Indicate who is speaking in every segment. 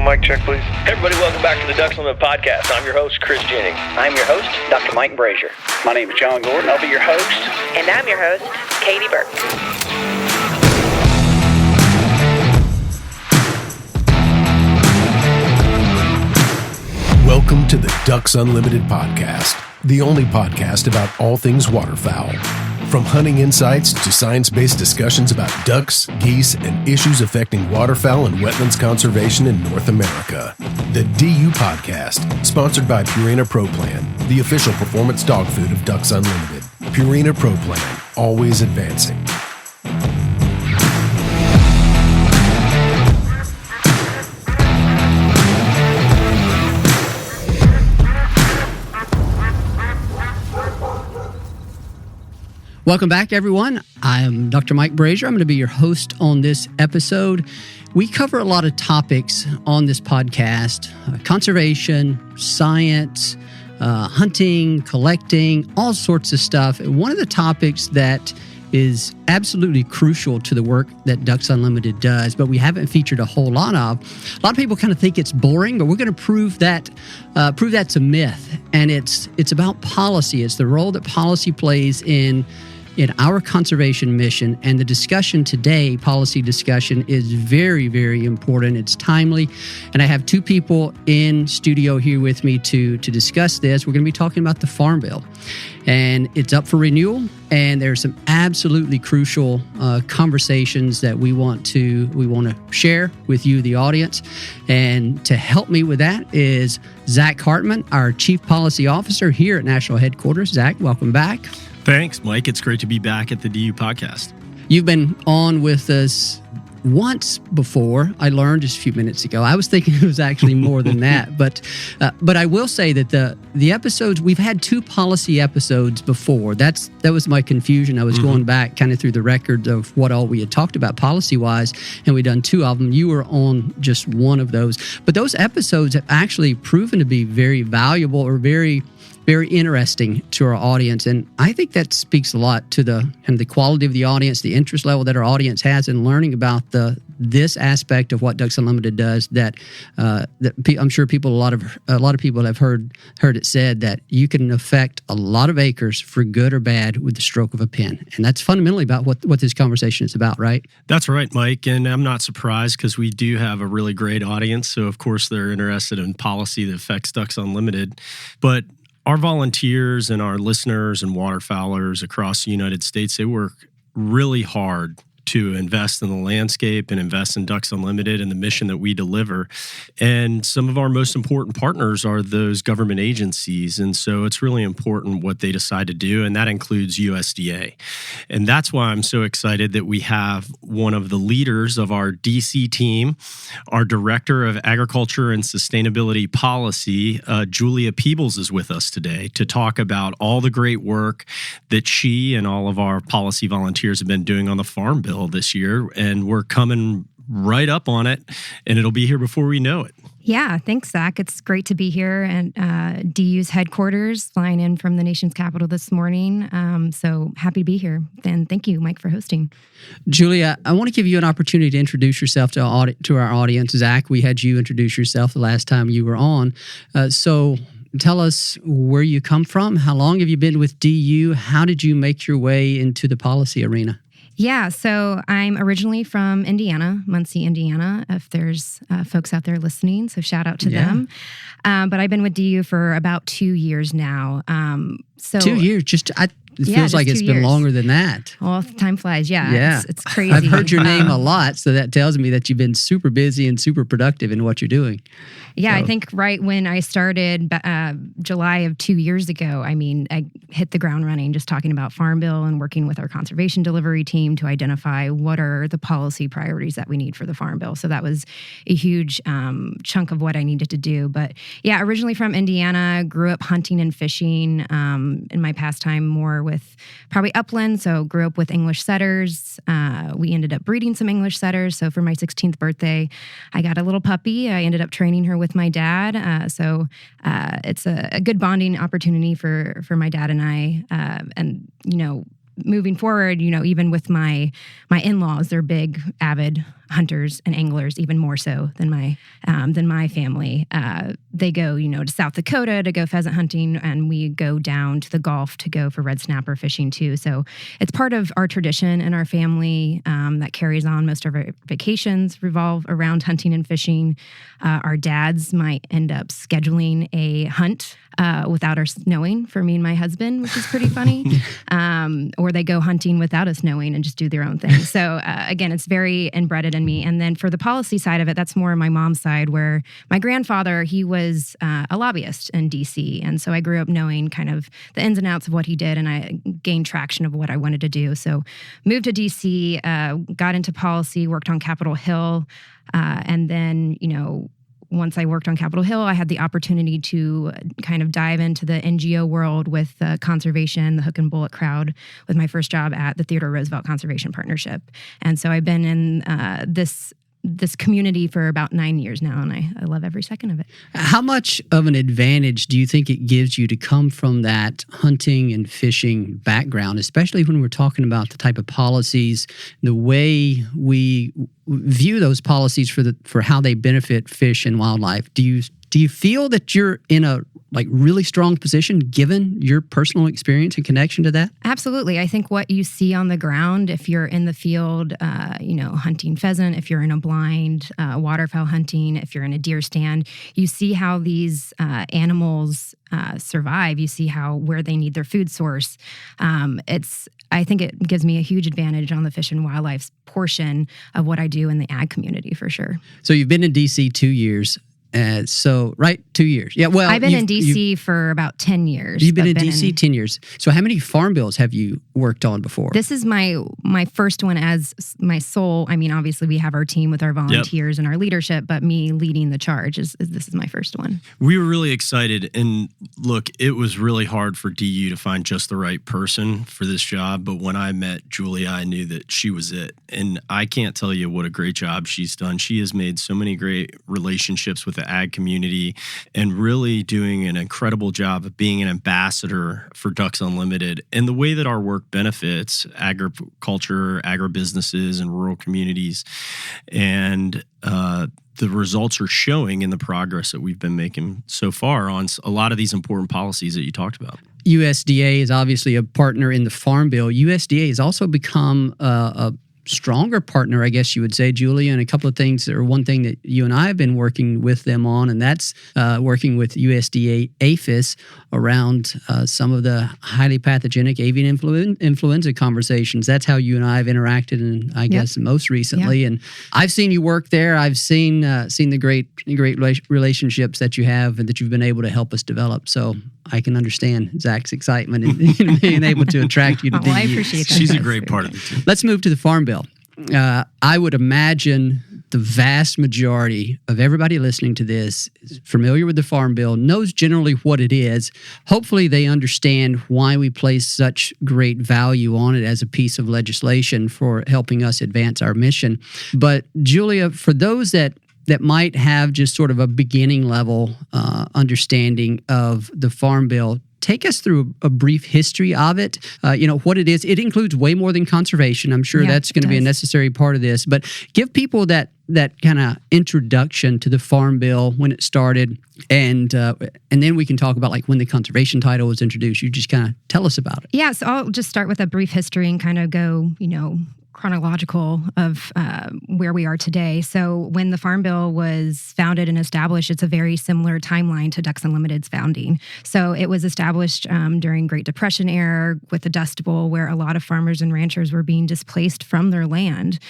Speaker 1: mic check, please.
Speaker 2: Hey everybody, welcome back to the Ducks Unlimited podcast. I'm your host, Chris Jennings.
Speaker 3: I'm your host, Dr. Mike Brasher.
Speaker 4: My name is John Gordon. I'll be your host.
Speaker 5: And I'm your host, Katie Burke.
Speaker 6: Welcome to the Ducks Unlimited podcast, the only podcast about all things waterfowl. From hunting insights to science-based discussions about ducks, geese, and issues affecting waterfowl and wetlands conservation in North America. The DU Podcast, sponsored by Purina Pro Plan, the official performance dog food of Ducks Unlimited. Purina Pro Plan, always advancing.
Speaker 7: Welcome back, everyone. I am Dr. Mike Brasher. I'm going to be your host on this episode. We cover a lot of topics on this podcast, conservation, science, hunting, collecting, all sorts of stuff. One of the topics that is absolutely crucial to the work that Ducks Unlimited does, but we haven't featured a whole lot of. A lot of people kind of think it's boring, but we're going to prove that's a myth. And it's about policy. It's the role that policy plays in our conservation mission. And the discussion today, policy discussion, is very, very important. It's timely. And I have two people in studio here with me to discuss this. We're going to be talking about the Farm Bill. And it's up for renewal. And there's some absolutely crucial conversations that we want to share with you, the audience. And to help me with that is Zach Hartman, our Chief Policy Officer here at National Headquarters. Zach, welcome back.
Speaker 8: Thanks, Mike. It's great to be back at the DU podcast.
Speaker 7: You've been on with us once before. I learned just a few minutes ago. I was thinking it was actually more than that. But I will say that the episodes, we've had two policy episodes before. That was my confusion. I was going back kind of through the record of what all we had talked about policy-wise, and we'd done two of them. You were on just one of those. But those episodes have actually proven to be very valuable or very interesting to our audience. And I think that speaks a lot to the quality of the audience, the interest level that our audience has in learning about this aspect of what Ducks Unlimited does that I'm sure a lot of people have heard it said that you can affect a lot of acres for good or bad with the stroke of a pen. And that's fundamentally about what this conversation is about, right?
Speaker 8: That's right, Mike. And I'm not surprised because we do have a really great audience. So of course they're interested in policy that affects Ducks Unlimited. But our volunteers and our listeners and waterfowlers across the United States, they work really hard to invest in the landscape and invest in Ducks Unlimited and the mission that we deliver. And some of our most important partners are those government agencies. And so it's really important what they decide to do, and that includes USDA. And that's why I'm so excited that we have one of the leaders of our DC team, our Director of Agriculture and Sustainability Policy, Julia Peebles, is with us today to talk about all the great work that she and all of our policy volunteers have been doing on the Farm Bill this year, and we're coming right up on it, and it'll be here before we know it.
Speaker 9: Yeah, thanks, Zach. It's great to be here at DU's headquarters, flying in from the nation's capital this morning. So happy to be here, and thank you, Mike, for hosting.
Speaker 7: Julia, I want to give you an opportunity to introduce yourself to our audience. Zach, we had you introduce yourself the last time you were on. So tell us where you come from. How long have you been with DU? How did you make your way into the policy arena?
Speaker 9: Yeah, so I'm originally from Indiana, Muncie, Indiana, if there's folks out there listening, so shout out to them. But I've been with DU for about 2 years now.
Speaker 7: 2 years? It feels like it's been longer than that.
Speaker 9: Well, time flies. Yeah. It's crazy.
Speaker 7: I've heard your name a lot, so that tells me that you've been super busy and super productive in what you're doing.
Speaker 9: Yeah, so. I think right when I started July of 2 years ago, I hit the ground running just talking about Farm Bill and working with our conservation delivery team to identify what are the policy priorities that we need for the Farm Bill. So that was a huge chunk of what I needed to do. But yeah, originally from Indiana, grew up hunting and fishing in my pastime more with probably upland. So grew up with English setters. We ended up breeding some English setters. So for my 16th birthday, I got a little puppy. I ended up training her with my dad. So it's a good bonding opportunity for my dad and I. Moving forward, even with my in-laws, they're big, avid hunters and anglers, even more so than my family. They go, to South Dakota to go pheasant hunting, and we go down to the Gulf to go for red snapper fishing too. So it's part of our tradition in our family that carries on. Most of our vacations revolve around hunting and fishing. Our dads might end up scheduling a hunt without us knowing for me and my husband, which is pretty funny. Or they go hunting without us knowing and just do their own thing. So again, it's very inbred in me. And then for the policy side of it, that's more my mom's side, where my grandfather, he was a lobbyist in D.C. And so I grew up knowing kind of the ins and outs of what he did, and I gained traction of what I wanted to do. So moved to D.C., got into policy, worked on Capitol Hill, and then, once I worked on Capitol Hill, I had the opportunity to kind of dive into the NGO world with conservation, the hook and bullet crowd, with my first job at the Theodore Roosevelt Conservation Partnership. And so I've been in this community for about 9 years now, and I love every second of it.
Speaker 7: How much of an advantage do you think it gives you to come from that hunting and fishing background, especially when we're talking about the type of policies, the way we view those policies for how they benefit fish and wildlife? Do you feel that you're in a really strong position given your personal experience and connection to that?
Speaker 9: Absolutely. I think what you see on the ground, if you're in the field, hunting pheasant, if you're in a blind waterfowl hunting, if you're in a deer stand, you see how these animals survive. You see where they need their food source. I think it gives me a huge advantage on the fish and wildlife portion of what I do in the ag community for sure.
Speaker 7: So you've been in D.C. 2 years. 2 years. Yeah, well,
Speaker 9: I've been in D.C. for about 10 years.
Speaker 7: You've been in D.C. 10 years. So how many farm bills have you worked on before?
Speaker 9: This is my first one as my sole. I mean, obviously we have our team with our volunteers and our leadership, but me leading the charge this is my first one.
Speaker 8: We were really excited, and look, it was really hard for DU to find just the right person for this job, but when I met Julia, I knew that she was it, and I can't tell you what a great job she's done. She has made so many great relationships with the ag community and really doing an incredible job of being an ambassador for Ducks Unlimited and the way that our work benefits agriculture, agribusinesses, and rural communities. And the results are showing in the progress that we've been making so far on a lot of these important policies that you talked about.
Speaker 7: USDA is obviously a partner in the Farm Bill. USDA has also become a stronger partner, I guess you would say, Julia, and a couple of things, or one thing that you and I have been working with them on, and that's working with USDA APHIS around some of the highly pathogenic avian influenza conversations. That's how you and I have interacted, and I guess most recently. And I've seen you work there. I've seen the great relationships that you have and that you've been able to help us develop. So I can understand Zach's excitement in being able to attract you to DU.
Speaker 9: I appreciate that.
Speaker 8: She's a great part of the team.
Speaker 7: Let's move to the Farm Bill. I would imagine the vast majority of everybody listening to this is familiar with the Farm Bill, knows generally what it is. Hopefully they understand why we place such great value on it as a piece of legislation for helping us advance our mission. But Julia, for those that might have just sort of a beginning level understanding of the Farm Bill, take us through a brief history of it, what it is. It includes way more than conservation. I'm sure that's going to be a necessary part of this. But give people that kind of introduction to the Farm Bill, when it started, and then we can talk about when the conservation title was introduced. You just kind of tell us about it.
Speaker 9: Yeah, so I'll just start with a brief history and kind of go, chronological of where we are today. So when the Farm Bill was founded and established, it's a very similar timeline to Ducks Unlimited's founding. So it was established during Great Depression era with the Dust Bowl, where a lot of farmers and ranchers were being displaced from their land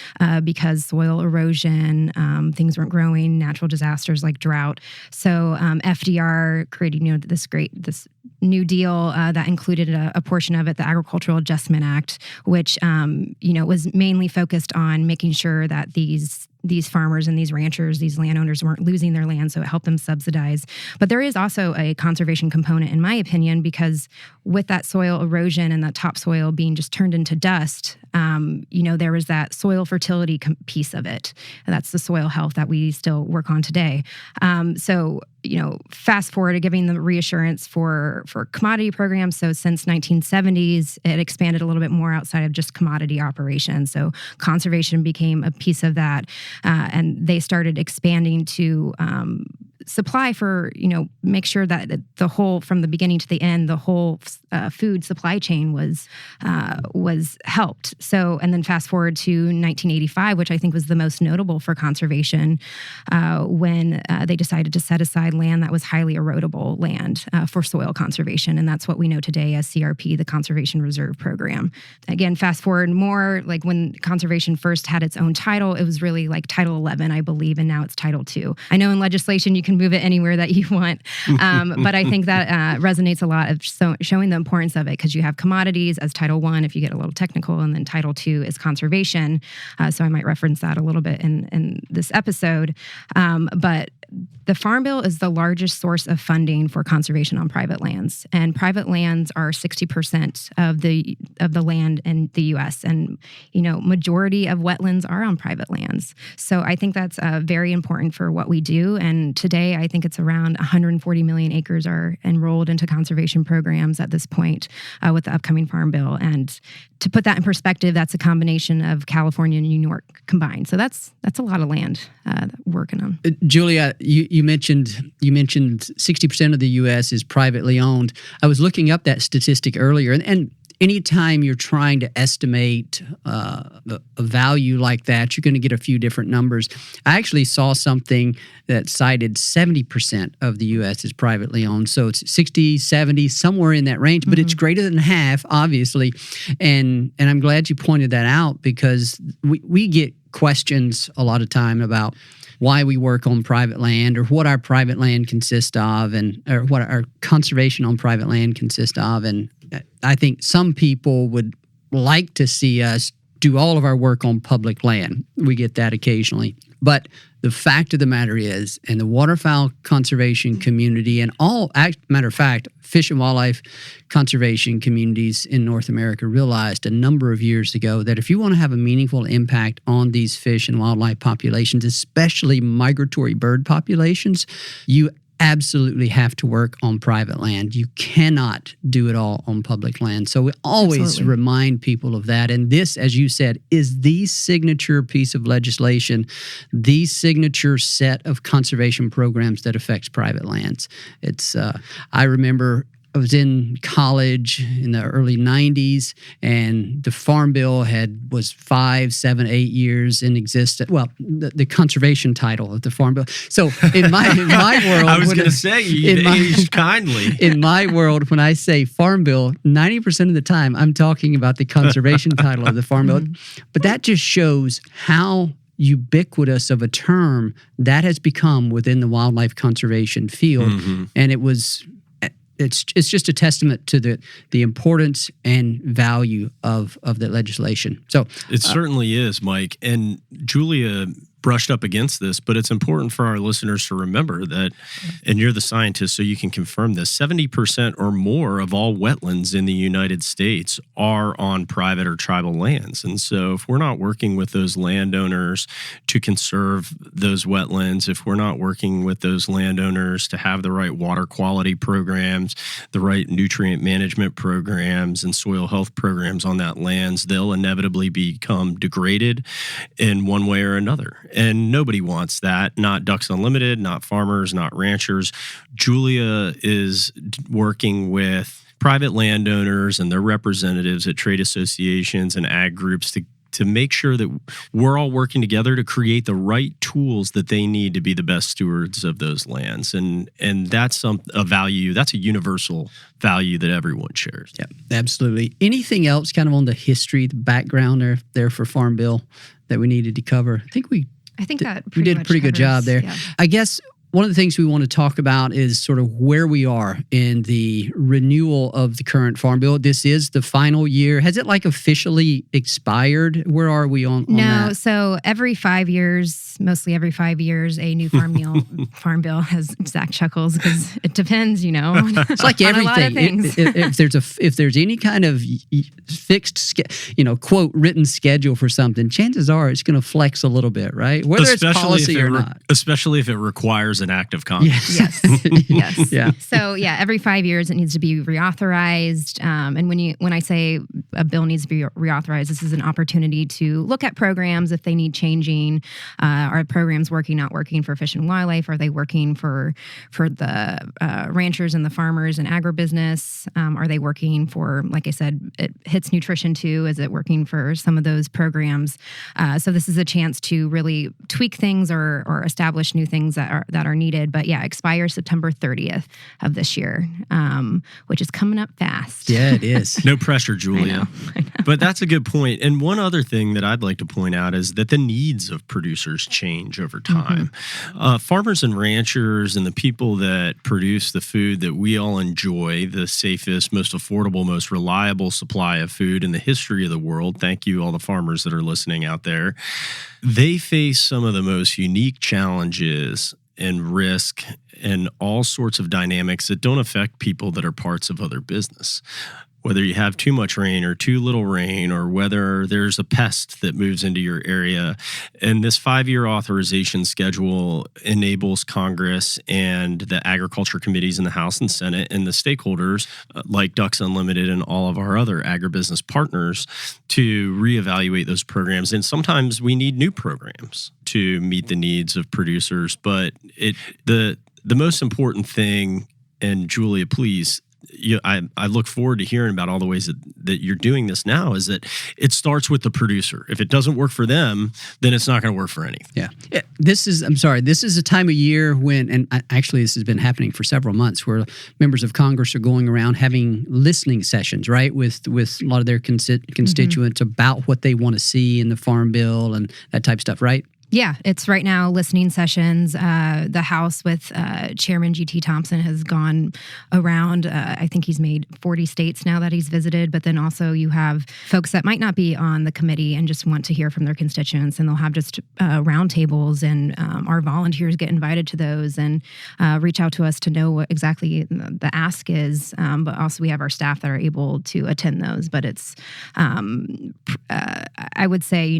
Speaker 9: because soil erosion, things weren't growing, natural disasters like drought. So FDR created, this New Deal that included a portion of it, the Agricultural Adjustment Act, which was mainly focused on making sure that these farmers and these ranchers, these landowners weren't losing their land, so it helped them subsidize. But there is also a conservation component, in my opinion, because with that soil erosion and that topsoil being just turned into dust, there was that soil fertility piece of it. And that's the soil health that we still work on today. So fast forward to giving the reassurance for commodity programs. So since 1970s, it expanded a little bit more outside of just commodity operations. So conservation became a piece of that, and they started expanding to supply for, make sure that the whole, from the beginning to the end, the whole food supply chain was helped. So, and then fast forward to 1985, which I think was the most notable for conservation, when they decided to set aside land that was highly erodible land for soil conservation. And that's what we know today as CRP, the Conservation Reserve Program. Again, fast forward more, like when conservation first had its own title, it was really like Title 11, I believe, and now it's Title 2. I know in legislation you can move it anywhere that you want, but I think that resonates a lot of showing the importance of it, because you have commodities as Title 1 if you get a little technical, and then Title 2 is conservation. So I might reference that a little bit in this episode. But the Farm Bill is the largest source of funding for conservation on private lands, and private lands are 60% of the land in the U.S. And majority of wetlands are on private lands. So I think that's very important for what we do. And today, I think it's around 140 million acres are enrolled into conservation programs at this point with the upcoming Farm Bill. And to put that in perspective, that's a combination of California and New York combined. So that's a lot of land that we're working on.
Speaker 7: Julia, you mentioned 60% of the U.S. is privately owned. I was looking up that statistic earlier, and anytime you're trying to estimate a value like that, you're going to get a few different numbers. I actually saw something that cited 70% of the U.S. is privately owned. So it's 60, 70, somewhere in that range, but it's greater than half, obviously. And I'm glad you pointed that out, because we get questions a lot of time about why we work on private land, or what our private land consists of, or what our conservation on private land consists of. And I think some people would like to see us do all of our work on public land. We get that occasionally. But the fact of the matter is, and the waterfowl conservation community, and matter of fact, fish and wildlife conservation communities in North America realized a number of years ago that if you want to have a meaningful impact on these fish and wildlife populations, especially migratory bird populations, you absolutely have to work on private land. You cannot do it all on public land. So we always remind people of that. And this, as you said, is the signature piece of legislation, the signature set of conservation programs that affects private lands. It's, I remember I was in college in the early 90s, and the Farm Bill was 5, 7, 8 years in existence. Well, the conservation title of the Farm Bill. So in my world,
Speaker 8: I was going to say, you aged kindly.
Speaker 7: In my world, when I say Farm Bill, 90% of the time I'm talking about the conservation title of the Farm Bill. But that just shows how ubiquitous of a term that has become within the wildlife conservation field. And it's just a testament to the importance and value of the legislation. So
Speaker 8: it certainly is, Mike. And Julia brushed up against this, but it's important for our listeners to remember that, and you're the scientist, so you can confirm this, 70% or more of all wetlands in the United States are on private or tribal lands. And so if we're not working with those landowners to conserve those wetlands, if we're not working with those landowners to have the right water quality programs, the right nutrient management programs, and soil health programs on that lands, they'll inevitably become degraded in one way or another. And nobody wants that, not Ducks Unlimited, not farmers, not ranchers. Julia is working with private landowners and their representatives at trade associations and ag groups to make sure that we're all working together to create the right tools that they need to be the best stewards of those lands. And that's a value, that's a universal value that everyone shares.
Speaker 7: Yeah, absolutely. Anything else kind of on the history, the background there for Farm Bill that we needed to cover? I think we did a pretty good job there. Yeah. I guess one of the things we want to talk about is sort of where we are in the renewal of the current Farm Bill. This is the final year. Has it officially expired? Where are we on that?
Speaker 9: No, so every 5 years, mostly every 5 years, a new Farm Bill has, Zach chuckles because it depends,
Speaker 7: It's like everything. If there's any kind of fixed, quote, written schedule for something, chances are it's going to flex a little bit, right? Whether it's policy or not.
Speaker 8: Especially if it requires requires an act of Congress.
Speaker 9: Yes. Yes.
Speaker 7: Yeah.
Speaker 9: So every 5 years it needs to be reauthorized. And when I say a bill needs to be reauthorized, this is an opportunity to look at programs if they need changing. Are programs working, not working for fish and wildlife? Are they working for the ranchers and the farmers and agribusiness? Are they working for, like I said, it hits nutrition too? Is it working for some of those programs? So this is a chance to really tweak things or establish new things that are needed. But expires September 30th of this year, which is coming up fast.
Speaker 7: Yeah, it is.
Speaker 8: No pressure, Julia.
Speaker 9: I know.
Speaker 8: But that's a good point. And one other thing that I'd like to point out is that the needs of producers change over time. Farmers and ranchers and the people that produce the food that we all enjoy, the safest, most affordable, most reliable supply of food in the history of the world. Thank you, all the farmers that are listening out there. They face some of the most unique challenges and risk and all sorts of dynamics that don't affect people that are parts of other business. Whether you have too much rain or too little rain, or whether there's a pest that moves into your area. And this 5-year authorization schedule enables Congress and the agriculture committees in the House and Senate and the stakeholders like Ducks Unlimited and all of our other agribusiness partners to reevaluate those programs. And sometimes we need new programs to meet the needs of producers. But the most important thing, and Julia, please, I look forward to hearing about all the ways that you're doing this now, is that it starts with the producer. If it doesn't work for them, then it's not going to work for anything.
Speaker 7: Yeah. This is a time of year when, and actually this has been happening for several months, where members of Congress are going around having listening sessions, right, with a lot of their constituents about what they want to see in the Farm Bill and that type of stuff, right?
Speaker 9: Yeah, it's right now listening sessions. The House with Chairman G.T. Thompson has gone around. I think he's made 40 states now that he's visited. But then also you have folks that might not be on the committee and just want to hear from their constituents. And they'll have just roundtables, and our volunteers get invited to those and reach out to us to know what exactly the ask is. But also we have our staff that are able to attend those. But it's, I would say,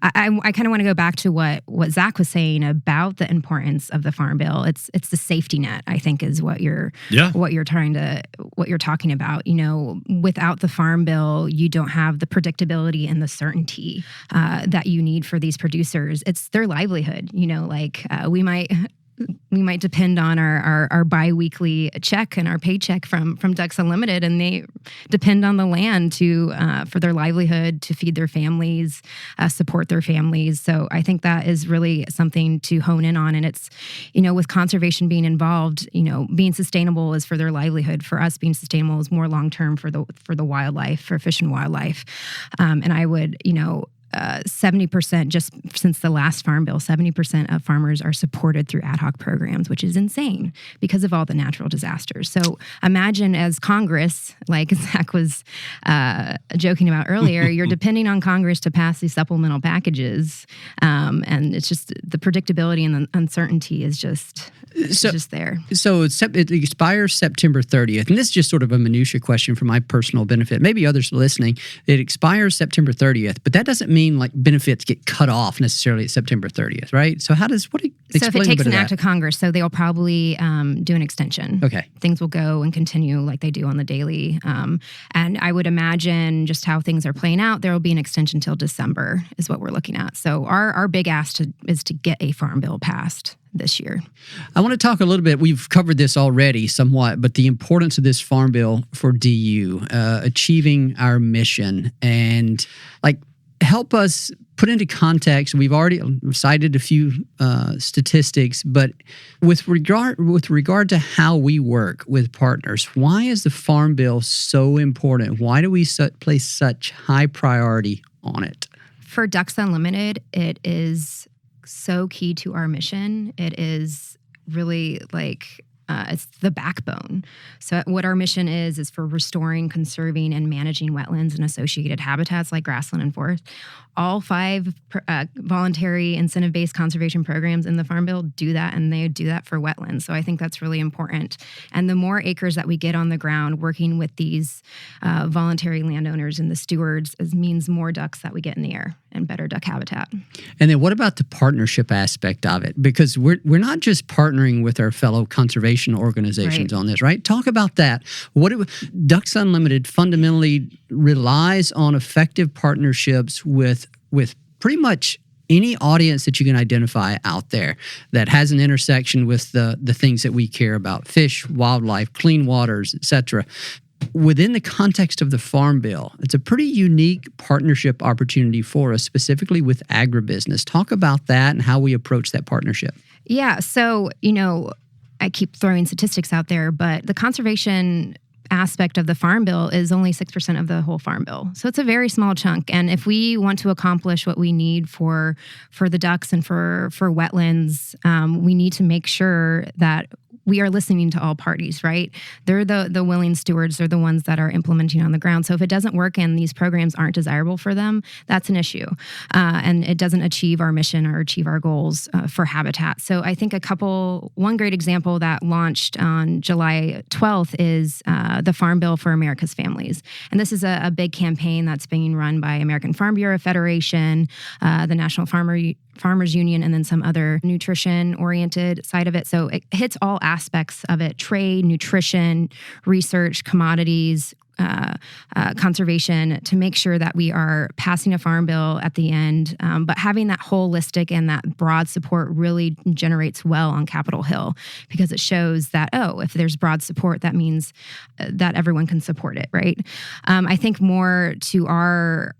Speaker 9: I kind of want to go back to what Zach was saying about the importance of the Farm Bill. It's the safety net, I think, is what you're talking about. Without the Farm Bill, you don't have the predictability and the certainty that you need for these producers. It's their livelihood. We might depend on our biweekly check and our paycheck from Ducks Unlimited, and they depend on the land for their livelihood, to feed their families, support their families. So I think that is really something to hone in on. And it's, with conservation being involved, being sustainable is for their livelihood. For us, being sustainable is more long term for the wildlife, for fish and wildlife. And I would, 70%, just since the last Farm Bill, 70% of farmers are supported through ad hoc programs, which is insane because of all the natural disasters. So imagine, as Congress, like Zach was joking about earlier, you're depending on Congress to pass these supplemental packages. And it's just the predictability and the uncertainty is just there. So it expires September 30th. And this is just sort of a minutia question for my personal benefit. Maybe others listening. It expires September 30th, but that doesn't mean like benefits get cut off necessarily at September 30th, right? So so if it takes an act of Congress, so they'll probably do an extension. Okay. Things will go and continue like they do on the daily. And I would imagine just how things are playing out, there will be an extension till December is what we're looking at. So our big ask is to get a Farm Bill passed this year. I want to talk a little bit, we've covered this already somewhat, but the importance of this Farm Bill for DU, achieving our mission, and help us put into context. We've already cited a few statistics, but with regard to how we work with partners, why is the Farm Bill so important? Why do we place such high priority on it? For Ducks Unlimited, it is so key to our mission. It is really it's the backbone. So what our mission is for restoring, conserving, and managing wetlands and associated habitats like grassland and forest. All 5 voluntary incentive-based conservation programs in the Farm Bill do that, and they do that for wetlands. So I think that's really important. And the more acres that we get on the ground working with these voluntary landowners and the stewards means more ducks that we get in the air and better duck habitat.
Speaker 7: And then what about the partnership aspect of it? Because we're not just partnering with our fellow conservation organizations on this, right? Talk about that. Ducks Unlimited fundamentally relies on effective partnerships with pretty much any audience that you can identify out there that has an intersection with the things that we care about: fish, wildlife, clean waters, etc. Within the context of the Farm Bill, it's a pretty unique partnership opportunity for us, specifically with agribusiness. Talk about that and how we approach that partnership.
Speaker 9: Yeah, so, I keep throwing statistics out there, but the conservation aspect of the Farm Bill is only 6% of the whole Farm Bill. So it's a very small chunk. And if we want to accomplish what we need for the ducks and for wetlands, we need to make sure that we are listening to all parties, right? They're the willing stewards. They're the ones that are implementing on the ground. So if it doesn't work and these programs aren't desirable for them, that's an issue. And it doesn't achieve our mission or achieve our goals for habitat. So I think one great example that launched on July 12th is the Farm Bill for America's Families. And this is a big campaign that's being run by American Farm Bureau Federation, the National Farmers Union, and then some other nutrition-oriented side of it. So it hits all aspects of it: trade, nutrition, research, commodities, conservation, to make sure that we are passing a farm bill at the end. But having that holistic and that broad support really generates well on Capitol Hill, because it shows that, if there's broad support, that means that everyone can support it, right? I think more to our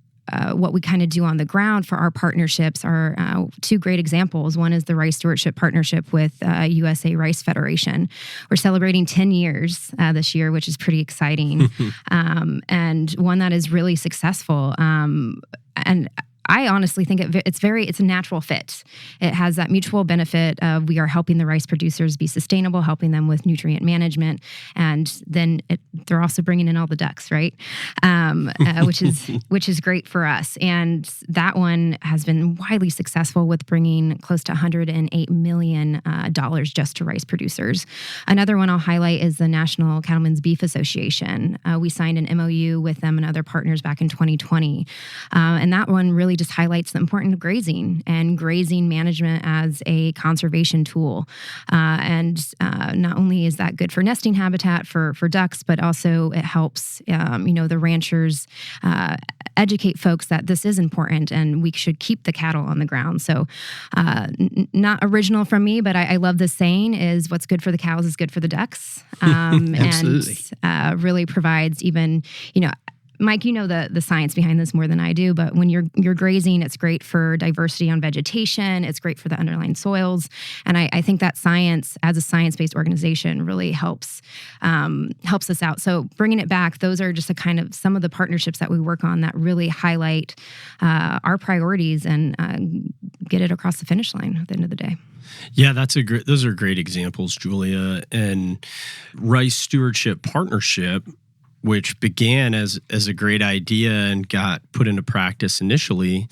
Speaker 9: what we kind of do on the ground for our partnerships are 2 great examples. One is the Rice Stewardship Partnership with USA Rice Federation. We're celebrating 10 years this year, which is pretty exciting, and one that is really successful. And I honestly think it's a natural fit. It has that mutual benefit of we are helping the rice producers be sustainable, helping them with nutrient management, and then they're also bringing in all the ducks, right? Which is great for us. And that one has been widely successful with bringing close to $108 million just to rice producers. Another one I'll highlight is the National Cattlemen's Beef Association. We signed an MOU with them and other partners back in 2020, and that one really just highlights the importance of grazing and grazing management as a conservation tool. And not only is that good for nesting habitat for ducks, but also it helps the ranchers educate folks that this is important and we should keep the cattle on the ground. So not original from me, but I love this saying is what's good for the cows is good for the ducks.
Speaker 7: Absolutely.
Speaker 9: And really provides even, Mike, the science behind this more than I do, but when you're grazing, it's great for diversity on vegetation. It's great for the underlying soils. And I think that science, as a science-based organization, really helps us out. So bringing it back, those are just some of the partnerships that we work on that really highlight our priorities and get it across the finish line at the end of the day.
Speaker 8: Yeah, those are great examples, Julia. And Rice Stewardship Partnership, which began as a great idea and got put into practice initially,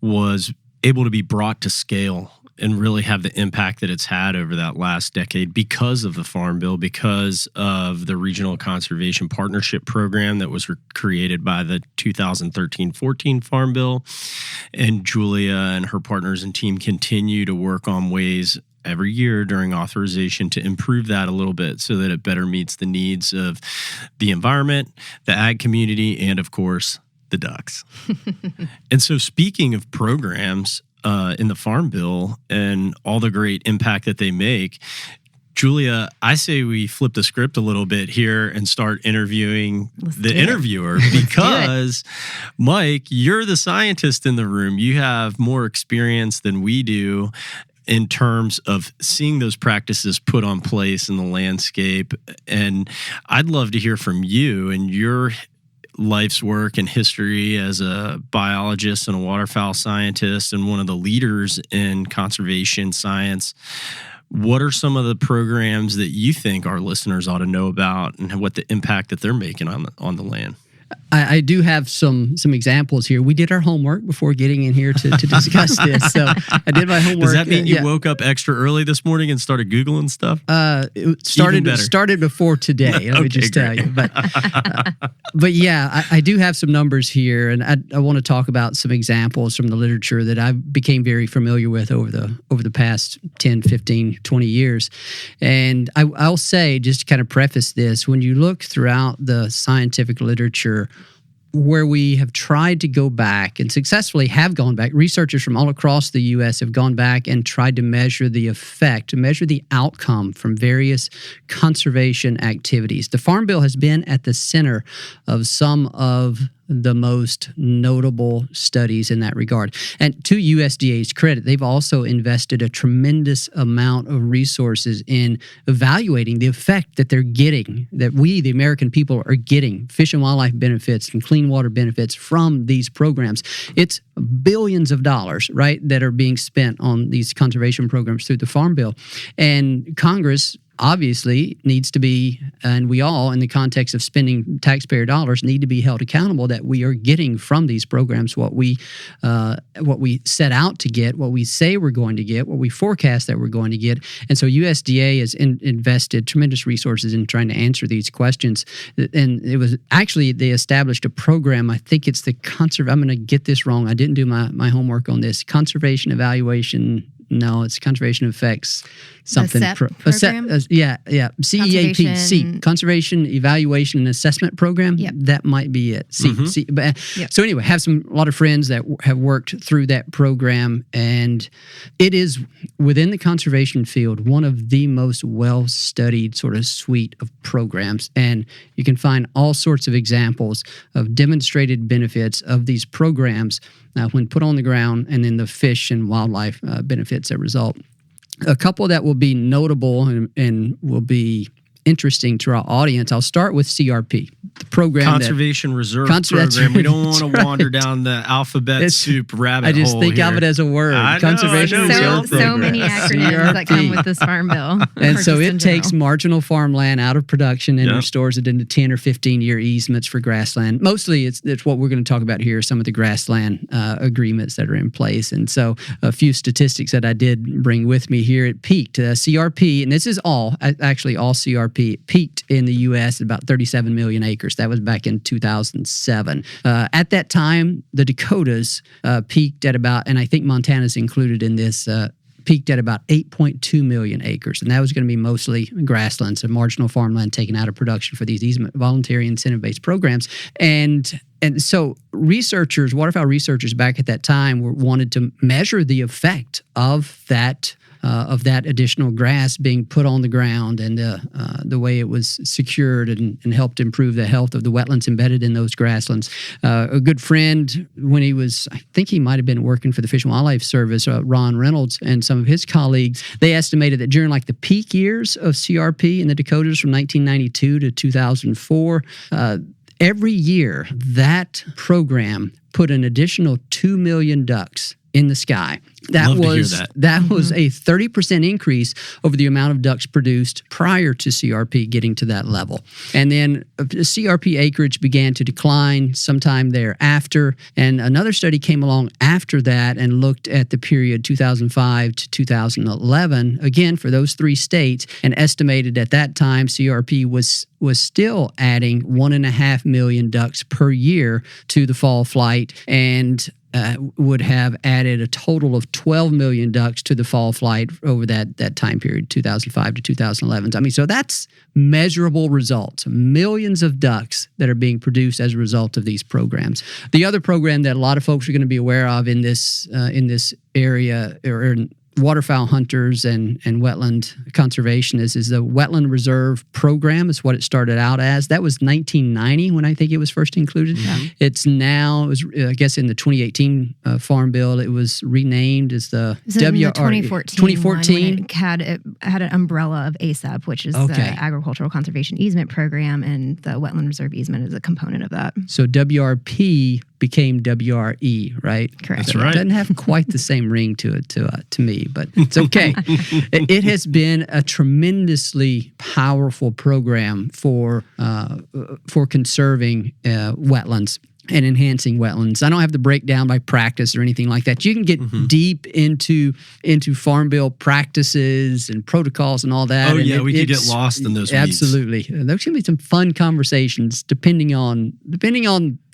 Speaker 8: was able to be brought to scale and really have the impact that it's had over that last decade because of the Farm Bill, because of the Regional Conservation Partnership Program that was created by the 2013-14 Farm Bill. And Julia and her partners and team continue to work on ways every year during authorization to improve that a little bit so that it better meets the needs of the environment, the ag community, and of course, the ducks. And so speaking of programs in the Farm Bill and all the great impact that they make, Julia, I say we flip the script a little bit here and start interviewing the interviewer because, Mike, you're the scientist in the room. You have more experience than we do in terms of seeing those practices put on place in the landscape. And I'd love to hear from you and your life's work and history as a biologist and a waterfowl scientist and one of the leaders in conservation science. what are some of the programs that you think our listeners ought to know about and what the impact that they're making on the land?
Speaker 7: I do have some examples here. We did our homework before getting in here to discuss this. So I did my homework.
Speaker 8: Does that mean you woke up extra early this morning and started Googling stuff?
Speaker 7: It started before today. Let me just tell you. But yeah, I do have some numbers here, and I want to talk about some examples from the literature that I became very familiar with over the past 10, 15, 20 years. And I'll say, just to kind of preface this, when you look throughout the scientific literature, where we have tried to go back and successfully have gone back, researchers from all across the U.S. have gone back and tried to measure the effect, to measure the outcome from various conservation activities. The Farm Bill has been at the center of some of the most notable studies in that regard. And to USDA's credit, they've also invested a tremendous amount of resources in evaluating the effect that they're getting, that we, the American people, are getting, fish and wildlife benefits and clean water benefits from these programs. It's billions of dollars, right, that are being spent on these conservation programs through the Farm Bill. And Congress obviously needs to be, and we all, in the context of spending taxpayer dollars, need to be held accountable that we are getting from these programs what we set out to get, what we say we're going to get, what we forecast that we're going to get. And so USDA has invested tremendous resources in trying to answer these questions. And it was actually, they established a program, I think it's the I'm going to get this wrong, I didn't do my homework on this, conservation evaluation. No, it's conservation effects something.
Speaker 9: program?
Speaker 7: CEAP, Conservation Evaluation and Assessment Program.
Speaker 9: Yep.
Speaker 7: That might be it. So anyway, have a lot of friends that have worked through that program, and it is within the conservation field one of the most well-studied sort of suite of programs, and you can find all sorts of examples of demonstrated benefits of these programs when put on the ground, and then the fish and wildlife benefits that result. A couple that will be notable and will be interesting to our audience. I'll start with CRP, the program
Speaker 8: Conservation Reserve Program. We don't want to wander down the alphabet soup rabbit hole.
Speaker 7: I just think of it as a word. Conservation Reserve Program.
Speaker 9: So many acronyms that come with this Farm Bill.
Speaker 7: And so it takes marginal farmland out of production and restores it into 10 or 15-year easements for grassland. Mostly it's what we're going to talk about here, some of the grassland agreements that are in place. And so a few statistics that I did bring with me here. It peaked, CRP, and this is all CRP, peaked in the U.S. at about 37 million acres. That was back in 2007. At that time, the Dakotas peaked at about, and I think Montana's included in this, peaked at about 8.2 million acres. And that was going to be mostly grasslands and marginal farmland taken out of production for these voluntary incentive-based programs. And so waterfowl researchers back at that time wanted to measure the effect of that additional grass being put on the ground and the way it was secured and helped improve the health of the wetlands embedded in those grasslands. A good friend, when I think he might have been working for the Fish and Wildlife Service, Ron Reynolds, and some of his colleagues, they estimated that during like the peak years of CRP in the Dakotas from 1992 to 2004, every year that program put an additional 2 million ducks in the sky. That was a 30% increase over the amount of ducks produced prior to CRP getting to that level. And then CRP acreage began to decline sometime thereafter. And another study came along after that and looked at the period 2005 to 2011, again for those three states, and estimated at that time CRP was still adding 1.5 million ducks per year to the fall flight, and would have added a total of 12 million ducks to the fall flight over that time period, 2005 to 2011. I mean, so that's measurable results, millions of ducks that are being produced as a result of these programs. The other program that a lot of folks are going to be aware of in this area, or in waterfowl hunters and wetland conservationists, is the Wetland Reserve Program. Is what it started out as. That was 1990 when I think it was first included. Yeah. It's now, I guess in the 2018 Farm Bill, it was renamed as the WR. 2014
Speaker 9: it had an umbrella of ASAP, which is the Agricultural Conservation Easement Program, and the Wetland Reserve Easement is a component of that.
Speaker 7: So WRP became WRE, right?
Speaker 9: Correct.
Speaker 8: That's right.
Speaker 7: It doesn't have quite the same ring to it to me, but it's okay. It has been a tremendously powerful program for conserving wetlands and enhancing wetlands. I don't have the breakdown by practice or anything like that. You can get deep into Farm Bill practices and protocols and all that.
Speaker 8: Oh,
Speaker 7: and
Speaker 8: yeah, we could get lost in those weeds.
Speaker 7: Absolutely. There's going to be some fun conversations depending on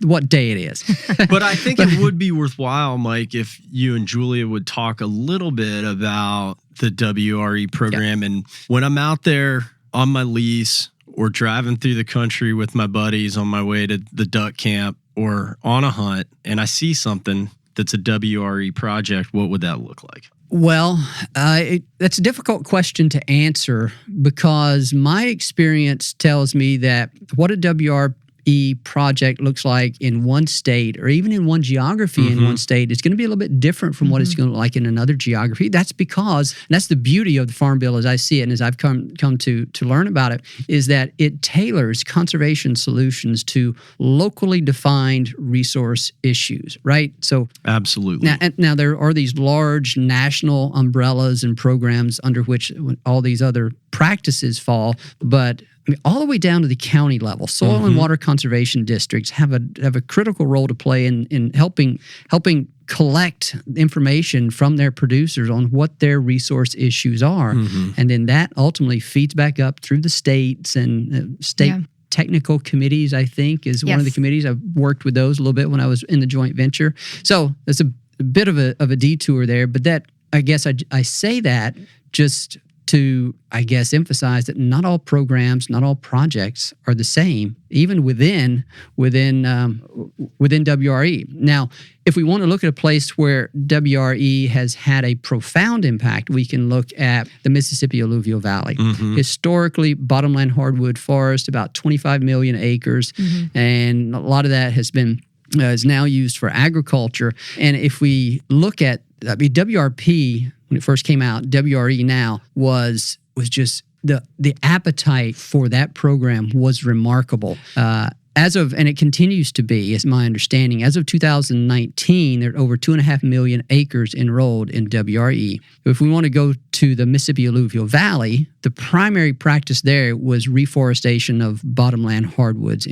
Speaker 7: what day it is.
Speaker 8: But I think it would be worthwhile, Mike, if you and Julia would talk a little bit about the WRE program. And when I'm out there on my lease or driving through the country with my buddies on my way to the duck camp or on a hunt, and I see something that's a WRE project, what would that look like?
Speaker 7: Well, that's a difficult question to answer because my experience tells me that what a WRE project looks like in one state or even in one geography in one state is going to be a little bit different from what it's going to look like in another geography. That's because, and that's the beauty of the Farm Bill as I see it and as I've come to learn about it, is that it tailors conservation solutions to locally defined resource issues, right? So
Speaker 8: absolutely.
Speaker 7: Now there are these large national umbrellas and programs under which all these other practices fall, but I mean, all the way down to the county level, soil and water conservation districts have a critical role to play in helping collect information from their producers on what their resource issues are, and then that ultimately feeds back up through the states and state. Yeah. Technical committees, I think, is one of the committees. I've worked with those a little bit when I was in the joint venture. So it's a bit of a detour there, but that I guess I say that just to, I guess, emphasize that not all programs, not all projects are the same, even within WRE. Now, if we want to look at a place where WRE has had a profound impact, we can look at the Mississippi Alluvial Valley. Historically, bottomland hardwood forest, about 25 million acres, and a lot of that has been is now used for agriculture. And if we look at WRP, when it first came out, WRE now was just the appetite for that program was remarkable. And it continues to be, is my understanding. As of 2019, there are over 2.5 million acres enrolled in WRE. If we want to go to the Mississippi Alluvial Valley, the primary practice there was reforestation of bottomland hardwoods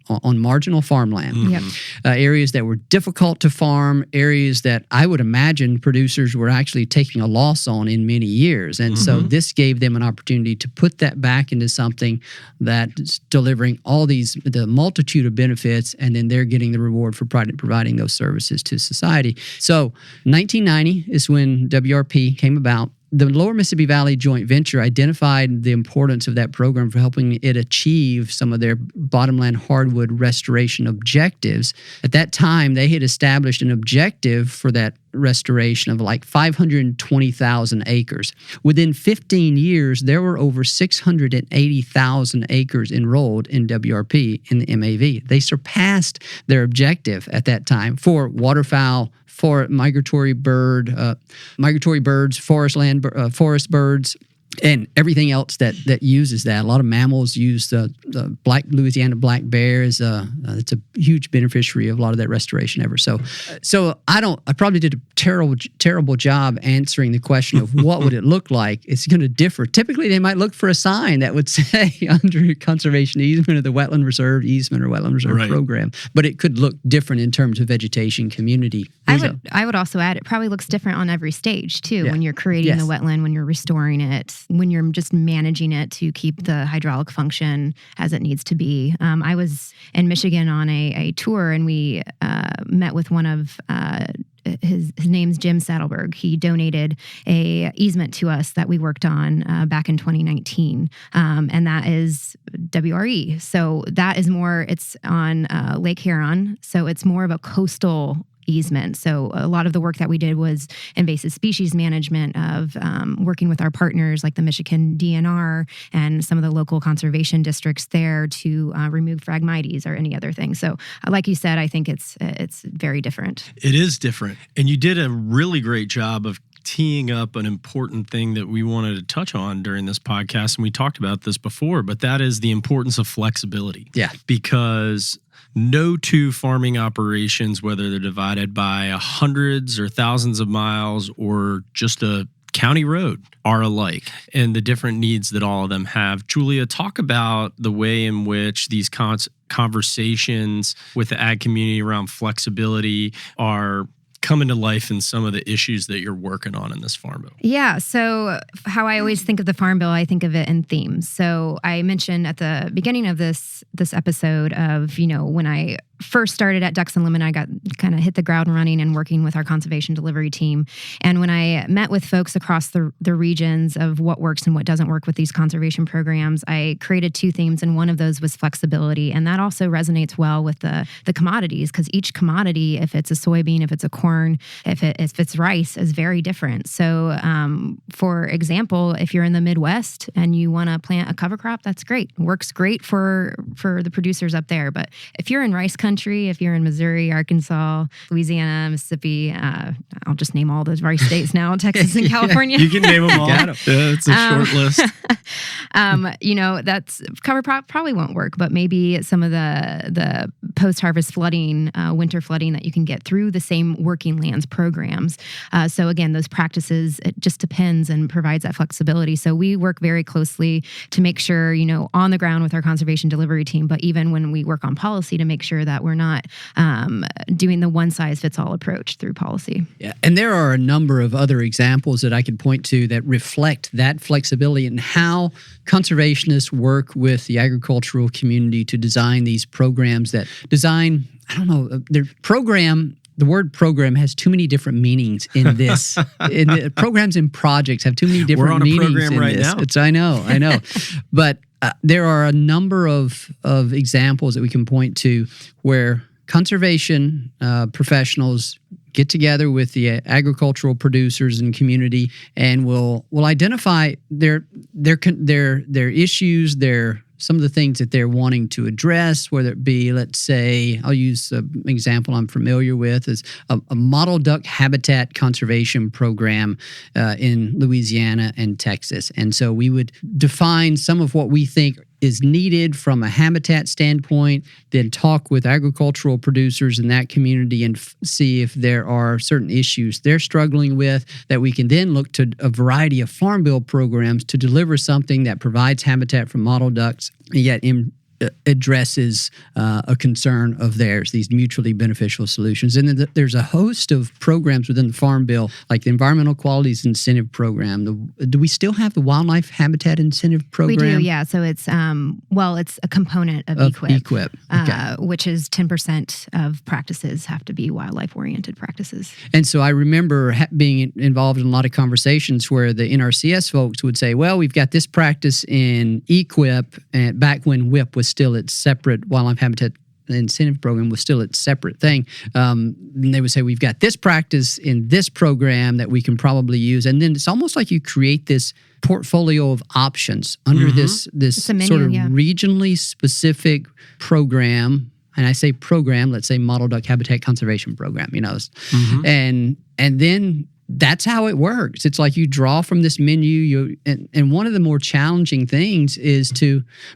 Speaker 7: on marginal farmland. Areas that were difficult to farm, areas that I would imagine producers were actually taking a loss on in many years. And so this gave them an opportunity to put that back into something that's delivering the multitude of benefits, and then they're getting the reward for providing those services to society. So 1990 is when WRP came about. The Lower Mississippi Valley Joint Venture identified the importance of that program for helping it achieve some of their bottomland hardwood restoration objectives. At that time, they had established an objective for that restoration of like 520,000 acres. Within 15 years, there were over 680,000 acres enrolled in WRP in the MAV. They surpassed their objective at that time for waterfowl, for migratory birds, forest birds, and everything else that uses that. A lot of mammals use the Louisiana black bear it's a huge beneficiary of a lot of that restoration ever. So I probably did a terrible job answering the question of what would it look like. It's going to differ. Typically, they might look for a sign that would say under conservation easement or the wetland reserve easement or wetland reserve program, but it could look different in terms of vegetation community.
Speaker 9: I would also add it probably looks different on every stage too. When you're creating the wetland, when you're restoring it, when you're just managing it to keep the hydraulic function as it needs to be. I was in Michigan on a tour, and we met with one of his name's Jim Saddleberg. He donated a easement to us that we worked on back in 2019, and that is WRE. So that is it's on Lake Huron, so it's more of a coastal easement. So a lot of the work that we did was invasive species management of working with our partners like the Michigan DNR and some of the local conservation districts there to remove Phragmites or any other thing. So like you said, I think it's very different.
Speaker 8: It is different. And you did a really great job of teeing up an important thing that we wanted to touch on during this podcast, and we talked about this before, but that is the importance of flexibility.
Speaker 7: Yeah.
Speaker 8: Because no two farming operations, whether they're divided by hundreds or thousands of miles or just a county road, are alike, and the different needs that all of them have. Julia, talk about the way in which these conversations with the ag community around flexibility are coming to life in some of the issues that you're working on in this Farm Bill.
Speaker 9: Yeah. So how I always think of the Farm Bill, I think of it in themes. So I mentioned at the beginning of this episode of, when I first started at Ducks Unlimited, I got kind of hit the ground running and working with our conservation delivery team. And when I met with folks across the regions of what works and what doesn't work with these conservation programs, I created 2 themes, and one of those was flexibility. And that also resonates well with the commodities, because each commodity, if it's a soybean, if it's a corn, if it's rice, is very different. So for example, if you're in the Midwest and you want to plant a cover crop, that's great. Works great for the producers up there. But if you're in rice country, if you're in Missouri, Arkansas, Louisiana, Mississippi, I'll just name all those rice states now, Texas and California.
Speaker 8: You can name them all. Yeah, it's a short list.
Speaker 9: That's cover crop probably won't work, but maybe some of the post-harvest flooding, winter flooding that you can get through the same working lands programs. So again, those practices, it just depends and provides that flexibility. So we work very closely to make sure, on the ground with our conservation delivery team, but even when we work on policy, to make sure that we're not doing the one-size-fits-all approach through policy.
Speaker 7: Yeah, and there are a number of other examples that I could point to that reflect that flexibility and how conservationists work with the agricultural community to design these programs that the word program has too many different meanings in this. Programs and projects have too many different meanings.
Speaker 8: We're on a program right
Speaker 7: now. I know. But there are a number of examples that we can point to where conservation professionals get together with the agricultural producers and community, and will identify their issues, some of the things that they're wanting to address, whether it be, let's say, I'll use an example I'm familiar with, is a model duck habitat conservation program in Louisiana and Texas. And so we would define some of what we think is needed from a habitat standpoint, then talk with agricultural producers in that community and see if there are certain issues they're struggling with, that we can then look to a variety of Farm Bill programs to deliver something that provides habitat for model ducks, yet addresses a concern of theirs, these mutually beneficial solutions. And then there's a host of programs within the Farm Bill, like the Environmental Qualities Incentive Program. Do we still have the Wildlife Habitat Incentive Program?
Speaker 9: We do, yeah. So it's it's a component of EQIP.
Speaker 7: Okay.
Speaker 9: Which is 10% of practices have to be wildlife-oriented practices.
Speaker 7: And so I remember being involved in a lot of conversations where the NRCS folks would say, well, we've got this practice in EQIP, and back when WIP was still its separate, Wildlife Habitat Incentive Program was still its separate thing. And they would say, we've got this practice in this program that we can probably use. And then it's almost like you create this portfolio of options under this menu, sort of regionally specific program. And I say program, let's say Model Duck Habitat Conservation Program, and then that's how it works. It's like you draw from this menu. And one of the more challenging things is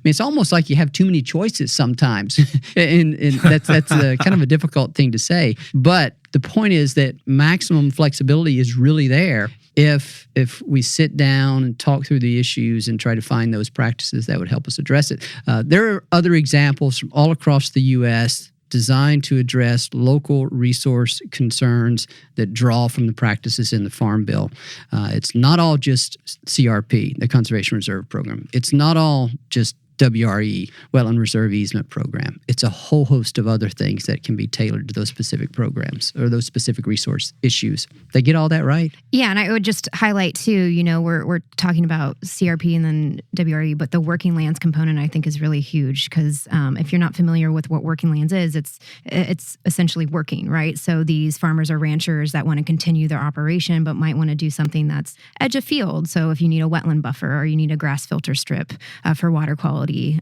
Speaker 7: it's almost like you have too many choices sometimes. and that's kind of a difficult thing to say. But the point is that maximum flexibility is really there if we sit down and talk through the issues and try to find those practices that would help us address it. There are other examples from all across the U.S. designed to address local resource concerns that draw from the practices in the Farm Bill. It's not all just CRP, the Conservation Reserve Program. It's not all just WRE, Wetland Reserve Easement Program. It's a whole host of other things that can be tailored to those specific programs or those specific resource issues. They get all that right?
Speaker 9: Yeah, and I would just highlight too, we're talking about CRP and then WRE, but the working lands component I think is really huge because if you're not familiar with what working lands is, it's essentially working, right? So these farmers or ranchers that want to continue their operation but might want to do something that's edge of field. So if you need a wetland buffer or you need a grass filter strip for water quality, quality.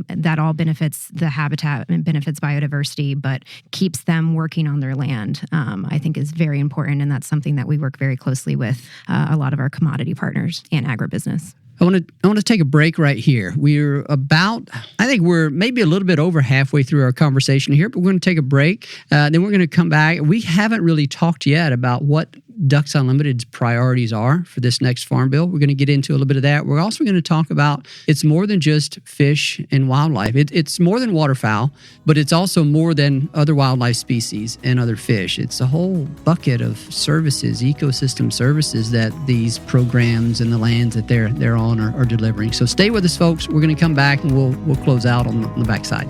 Speaker 9: That all benefits the habitat and benefits biodiversity, but keeps them working on their land, I think is very important. And that's something that we work very closely with a lot of our commodity partners and agribusiness.
Speaker 7: I want to take a break right here. I think we're maybe a little bit over halfway through our conversation here, but we're going to take a break. Then we're going to come back. We haven't really talked yet about what Ducks Unlimited's priorities are for this next Farm Bill. We're going to get into a little bit of that. We're also going to talk about it's more than just fish and wildlife. It's more than waterfowl, but it's also more than other wildlife species and other fish. It's a whole bucket of services, ecosystem services that these programs and the lands that they're on are delivering. So stay with us, folks. We're going to come back and we'll close out on the backside.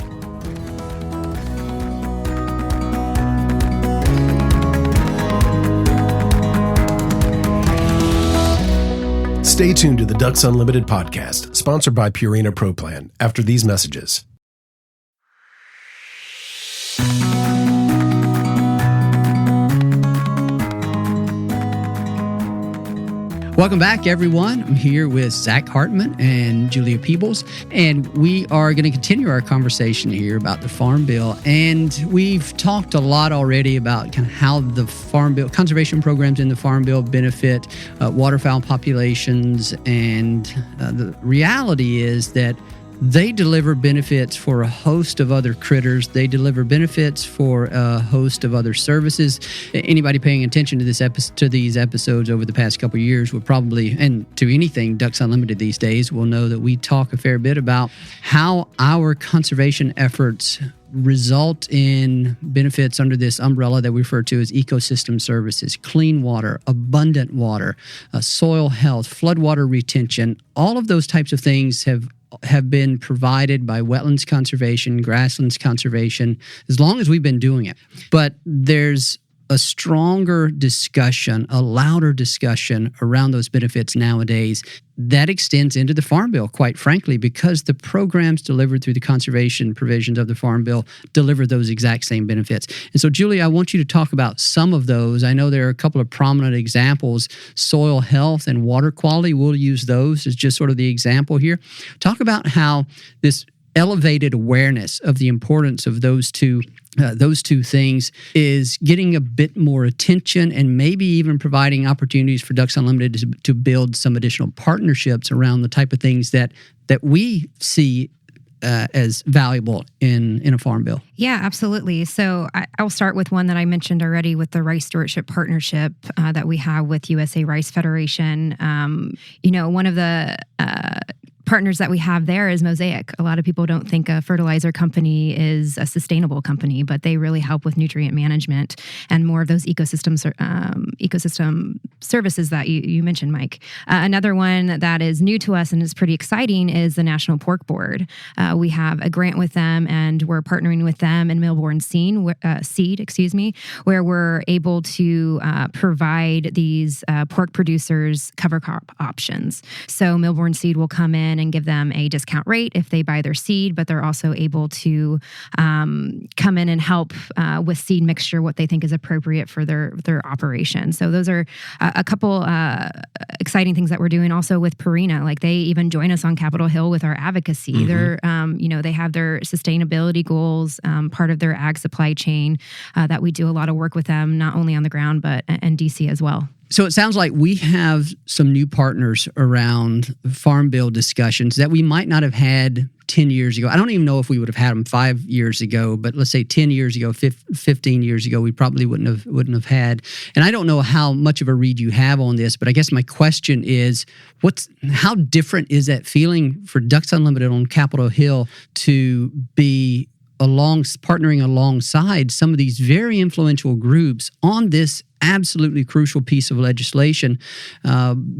Speaker 6: Stay tuned to the Ducks Unlimited podcast, sponsored by Purina Pro Plan, after these messages.
Speaker 7: Welcome back, everyone. I'm here with Zach Hartman and Julia Peebles, and we are going to continue our conversation here about the Farm Bill. And we've talked a lot already about kind of how the Farm Bill, conservation programs in the Farm Bill benefit waterfowl populations. And the reality is that they deliver benefits for a host of other critters. They deliver benefits for a host of other services. Anybody paying attention to these episodes over the past couple of years will probably, and to anything Ducks Unlimited these days, will know that we talk a fair bit about how our conservation efforts result in benefits under this umbrella that we refer to as ecosystem services: clean water, abundant water, soil health, floodwater retention. All of those types of things have been provided by wetlands conservation, grasslands conservation, as long as we've been doing it. But there's a stronger discussion, a louder discussion around those benefits nowadays that extends into the Farm Bill, quite frankly, because the programs delivered through the conservation provisions of the Farm Bill deliver those exact same benefits. And so, Julie, I want you to talk about some of those. I know there are a couple of prominent examples: soil health and water quality. We'll use those as just sort of the example here. Talk about how this elevated awareness of the importance of those two things is getting a bit more attention, and maybe even providing opportunities for Ducks Unlimited to build some additional partnerships around the type of things that we see as valuable in a Farm Bill.
Speaker 9: Yeah, absolutely. So I'll start with one that I mentioned already with the Rice Stewardship Partnership that we have with USA Rice Federation. One of the partners that we have there is Mosaic. A lot of people don't think a fertilizer company is a sustainable company, but they really help with nutrient management and more of those ecosystem services that you mentioned, Mike. Another one that is new to us and is pretty exciting is the National Pork Board. We have a grant with them, and we're partnering with them and Millborn Seed, where we're able to provide these pork producers cover crop options. So Millborn Seed will come in and give them a discount rate if they buy their seed, but they're also able to come in and help with seed mixture, what they think is appropriate for their operation. So those are a couple exciting things that we're doing. Also with Purina, like they even join us on Capitol Hill with our advocacy. Mm-hmm. They're, they have their sustainability goals, part of their ag supply chain that we do a lot of work with them, not only on the ground, but in DC as well.
Speaker 7: So it sounds like we have some new partners around Farm Bill discussions that we might not have had 10 years ago. I don't even know if we would have had them 5 years ago, but let's say 10 years ago, 15 years ago, we probably wouldn't have had. And I don't know how much of a read you have on this, but I guess my question is, how different is that feeling for Ducks Unlimited on Capitol Hill to be partnering alongside some of these very influential groups on this absolutely crucial piece of legislation,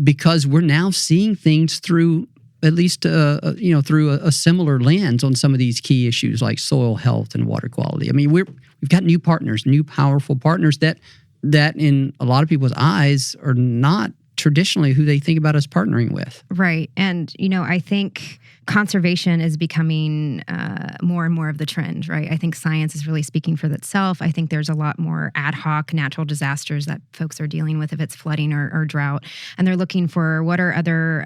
Speaker 7: because we're now seeing things through at least through a similar lens on some of these key issues like soil health and water quality. I mean, we've got new partners, new powerful partners that in a lot of people's eyes are not traditionally who they think about us partnering with.
Speaker 9: Right. And, I think conservation is becoming more and more of the trend, right? I think science is really speaking for itself. I think there's a lot more ad hoc natural disasters that folks are dealing with if it's flooding or drought. And they're looking for what are other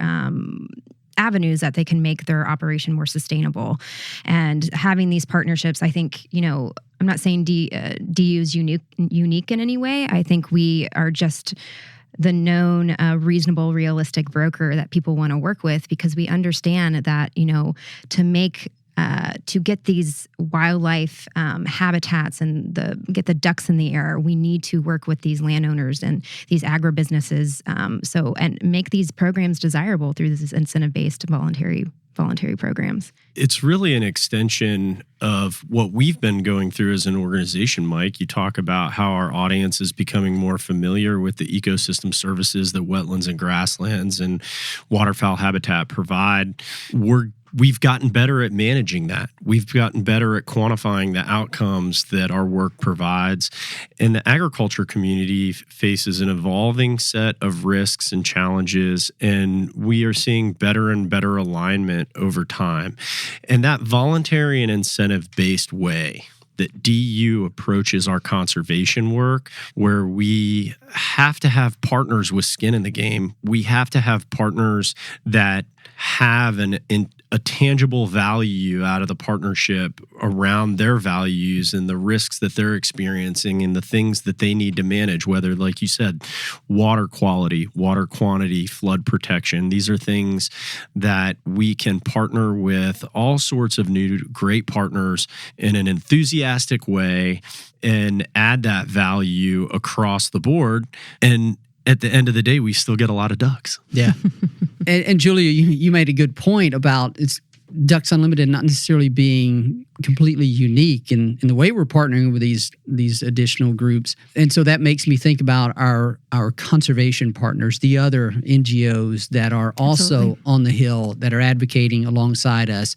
Speaker 9: avenues that they can make their operation more sustainable. And having these partnerships, I think, I'm not saying DU is unique in any way. I think we are just the known reasonable, realistic broker that people want to work with, because we understand that, to get these wildlife habitats and get the ducks in the air, we need to work with these landowners and these agribusinesses. And make these programs desirable through this incentive-based voluntary programs.
Speaker 8: It's really an extension of what we've been going through as an organization, Mike. You talk about how our audience is becoming more familiar with the ecosystem services that wetlands and grasslands and waterfowl habitat provide. We've gotten better at managing that. We've gotten better at quantifying the outcomes that our work provides. And the agriculture community faces an evolving set of risks and challenges, and we are seeing better and better alignment over time. And that voluntary and incentive-based way that DU approaches our conservation work, where we have to have partners with skin in the game. We have to have partners that have a tangible value out of the partnership around their values and the risks that they're experiencing and the things that they need to manage, whether, like you said, water quality, water quantity, flood protection. These are things that we can partner with all sorts of new great partners in an enthusiastic way and add that value across the board. And at the end of the day, we still get a lot of ducks.
Speaker 7: Yeah. and Julia, you made a good point about it's Ducks Unlimited not necessarily being completely unique in the way we're partnering with these additional groups. And so that makes me think about our conservation partners, the other NGOs that are also Absolutely. On the Hill, that are advocating alongside us.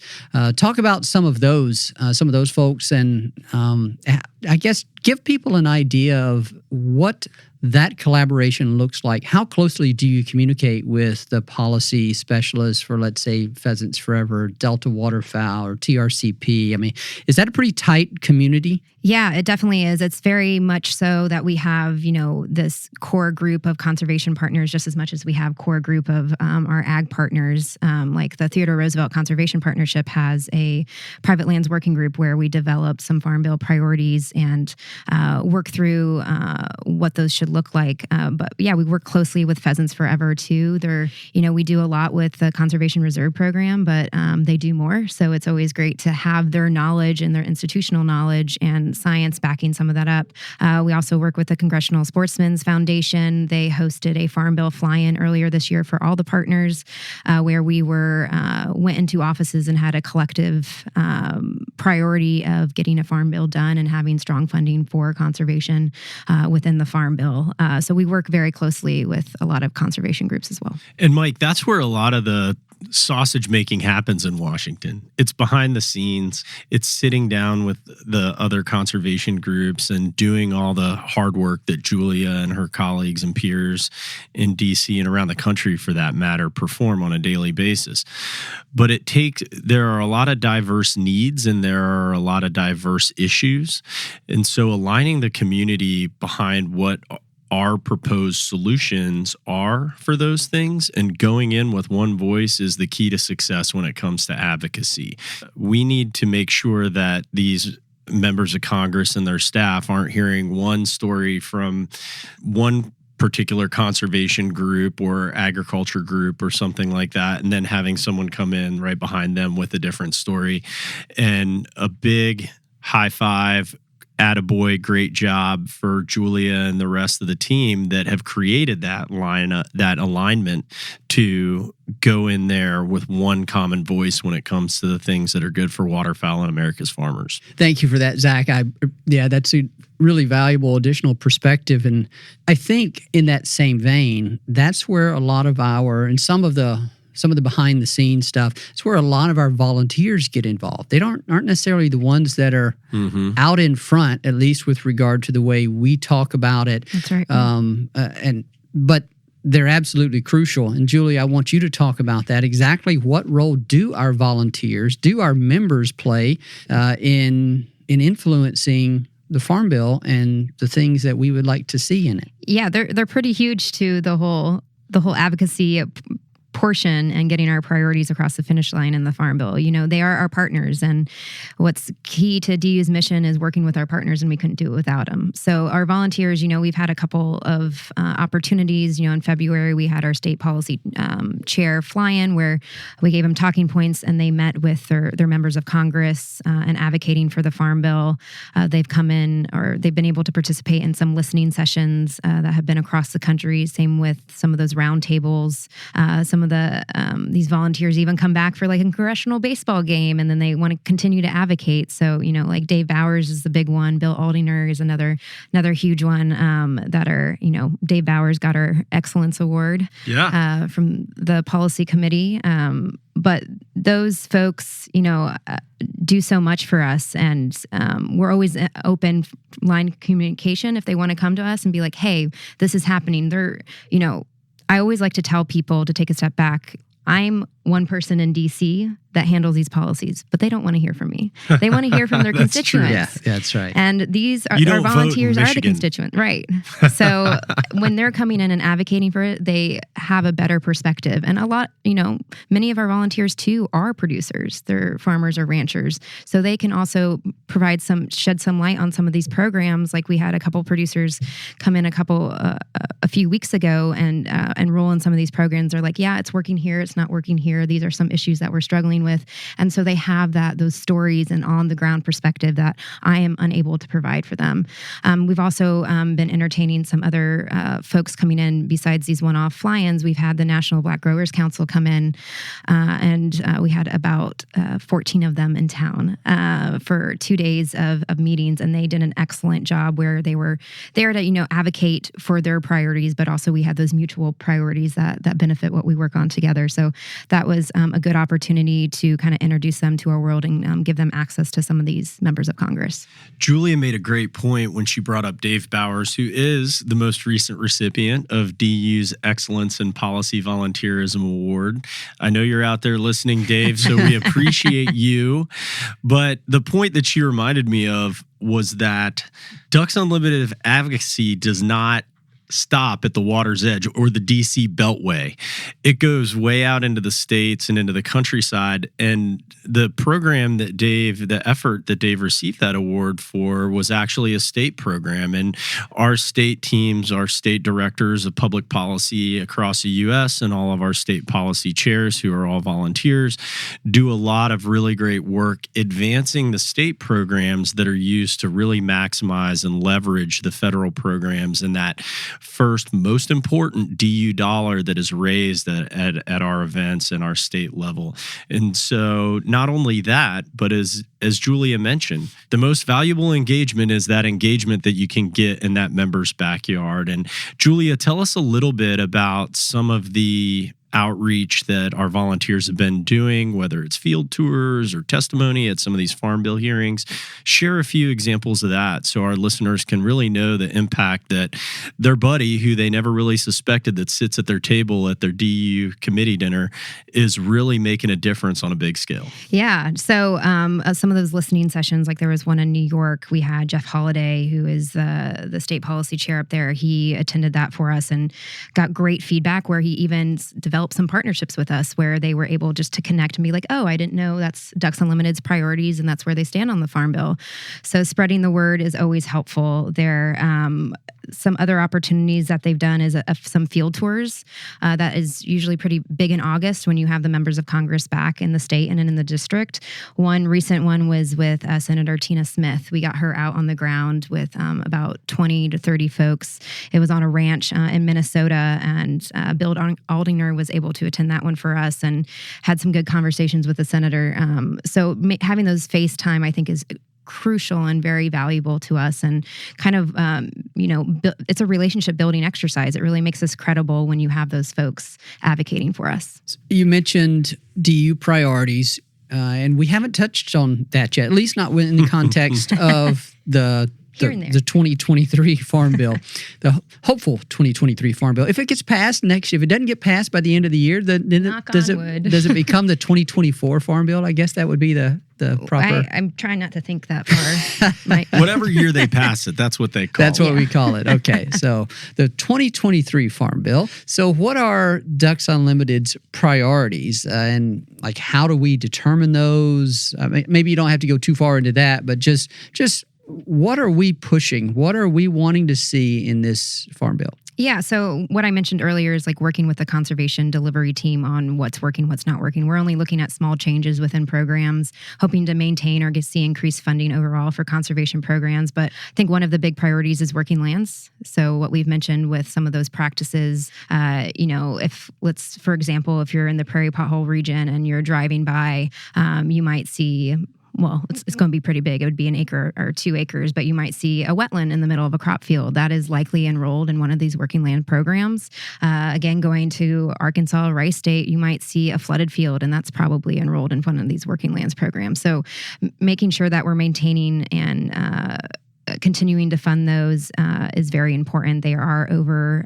Speaker 7: Talk about some of those folks, and I guess give people an idea of what that collaboration looks like. How closely do you communicate with the policy specialists for, let's say, Pheasants Forever, Delta Waterfowl, or TRCP? I mean, is that a pretty tight community?
Speaker 9: Yeah, it definitely is. It's very much so that we have, this core group of conservation partners just as much as we have core group of our ag partners. Like the Theodore Roosevelt Conservation Partnership has a private lands working group where we develop some Farm Bill priorities and work through what those should look like. But yeah, we work closely with Pheasants Forever too. We do a lot with the Conservation Reserve Program, but they do more. So it's always great to have their knowledge and their institutional knowledge and science backing some of that up. We also work with the Congressional Sportsmen's Foundation. They hosted a Farm Bill fly-in earlier this year for all the partners, where we went into offices and had a collective priority of getting a Farm Bill done and having strong funding for conservation within the Farm Bill. So we work very closely with a lot of conservation groups as well.
Speaker 8: And Mike, that's where a lot of the sausage making happens in Washington. It's behind the scenes. It's sitting down with the other conservation groups and doing all the hard work that Julia and her colleagues and peers in DC and around the country, for that matter, perform on a daily basis. But there are a lot of diverse needs and there are a lot of diverse issues. And so aligning the community behind what our proposed solutions are for those things and going in with one voice is the key to success when it comes to advocacy. We need to make sure that these members of Congress and their staff aren't hearing one story from one particular conservation group or agriculture group or something like that, and then having someone come in right behind them with a different story. And a big high five, attaboy, great job for Julia and the rest of the team that have created that alignment to go in there with one common voice when it comes to the things that are good for waterfowl and America's farmers.
Speaker 7: Thank you for that, Zach. That's a really valuable additional perspective. And I think in that same vein, that's where a lot of and some of the behind the scenes stuff, it's where a lot of our volunteers get involved. They aren't necessarily the ones that are out in front, at least with regard to the way we talk about it.
Speaker 9: That's right.
Speaker 7: But they're absolutely crucial. And Julie, I want you to talk about that. Exactly what role do our volunteers, do our members play in influencing the Farm Bill and the things that we would like to see in it?
Speaker 9: Yeah, they're pretty huge to the whole advocacy portion and getting our priorities across the finish line in the Farm Bill. They are our partners, and what's key to DU's mission is working with our partners, and we couldn't do it without them. So our volunteers, we've had a couple of opportunities. In February, we had our state policy chair fly-in where we gave them talking points, and they met with their members of Congress and advocating for the Farm Bill. They've come in, or they've been able to participate in some listening sessions that have been across the country. Same with some of those roundtables. Some of these volunteers even come back for like a congressional baseball game, and then they want to continue to advocate. So, like Dave Bowers is the big one. Bill Aldinger is another huge one that are, Dave Bowers got our Excellence Award from the Policy Committee. But those folks, do so much for us, and we're always open line communication if they want to come to us and be like, hey, this is happening. I always like to tell people to take a step back. I'm one person in DC that handles these policies, but they don't want to hear from me. They want to hear from their constituents.
Speaker 7: Yeah, that's right.
Speaker 9: And these are our volunteers are the constituents, right? So when they're coming in and advocating for it, they have a better perspective. And a lot, many of our volunteers too are producers. They're farmers or ranchers, so they can also shed some light on some of these programs. Like we had a couple producers come in a few weeks ago and enroll in some of these programs. They're like, yeah, it's working here, it's not working here. These are some issues that we're struggling with. And so they have those stories and on the ground perspective that I am unable to provide for them. We've also been entertaining some other folks coming in besides these one-off fly-ins. We've had the National Black Growers Council come in, and we had about 14 of them in town for 2 days of meetings, and they did an excellent job where they were there to, advocate for their priorities, but also we had those mutual priorities that benefit what we work on together. So that was a good opportunity to kind of introduce them to our world and give them access to some of these members of Congress.
Speaker 8: Julia made a great point when she brought up Dave Bowers, who is the most recent recipient of DU's Excellence in Policy Volunteerism Award. I know you're out there listening, Dave, so we appreciate you. But the point that she reminded me of was that Ducks Unlimited advocacy does not stop at the water's edge or the DC Beltway. It goes way out into the states and into the countryside. And the program that the effort that Dave received that award for was actually a state program. And our state teams, our state directors of public policy across the U.S. and all of our state policy chairs, who are all volunteers, do a lot of really great work advancing the state programs that are used to really maximize and leverage the federal programs and that first most important DU dollar that is raised at our events and our state level. And so not only that, but as Julia mentioned, the most valuable engagement is that engagement that you can get in that member's backyard. And Julia, tell us a little bit about some of the outreach that our volunteers have been doing, whether it's field tours or testimony at some of these Farm Bill hearings. Share a few examples of that so our listeners can really know the impact that their buddy, who they never really suspected that sits at their table at their DU committee dinner, is really making a difference on a big scale.
Speaker 9: Yeah. So some of those listening sessions, like there was one in New York, we had Jeff Holliday, who is the state policy chair up there. He attended that for us and got great feedback where he even developed some partnerships with us where they were able just to connect and be like, oh, I didn't know that's Ducks Unlimited's priorities and that's where they stand on the Farm Bill. So spreading the word is always helpful. There some other opportunities that they've done is some field tours. That is usually pretty big in August when you have the members of Congress back in the state and in the district. One recent one was with Senator Tina Smith. We got her out on the ground with about 20 to 30 folks. It was on a ranch in Minnesota, and Bill Aldinger was able to attend that one for us and had some good conversations with the senator. So having those FaceTime, I think, is crucial and very valuable to us, and kind of, it's a relationship building exercise. It really makes us credible when you have those folks advocating for us.
Speaker 7: You mentioned DU priorities, and we haven't touched on that yet, at least not in the context of the
Speaker 9: Here and there.
Speaker 7: the 2023 Farm Bill, the hopeful 2023 Farm Bill. If it gets passed next year, if it doesn't get passed by the end of the year, then does it become the 2024 Farm Bill? I guess that would be the proper.
Speaker 9: I'm trying not to think that far.
Speaker 8: Whatever year they pass it, that's what they call it.
Speaker 7: That's what we call it. Okay, so the 2023 Farm Bill. So what are Ducks Unlimited's priorities, and like how do we determine those? Maybe you don't have to go too far into that, but just what are we pushing? What are we wanting to see in this Farm Bill?
Speaker 9: Yeah, so what I mentioned earlier is like working with the conservation delivery team on what's working, what's not working. We're only looking at small changes within programs, hoping to maintain or see increased funding overall for conservation programs. But I think one of the big priorities is working lands. So what we've mentioned with some of those practices, for example, if you're in the prairie pothole region and you're driving by, you might see, well, it's going to be pretty big. It would be an acre or 2 acres, but you might see a wetland in the middle of a crop field. That is likely enrolled in one of these working land programs. Again, going to Arkansas, Rice State, you might see a flooded field, and that's probably enrolled in one of these working lands programs. So making sure that we're maintaining and continuing to fund those is very important. They are over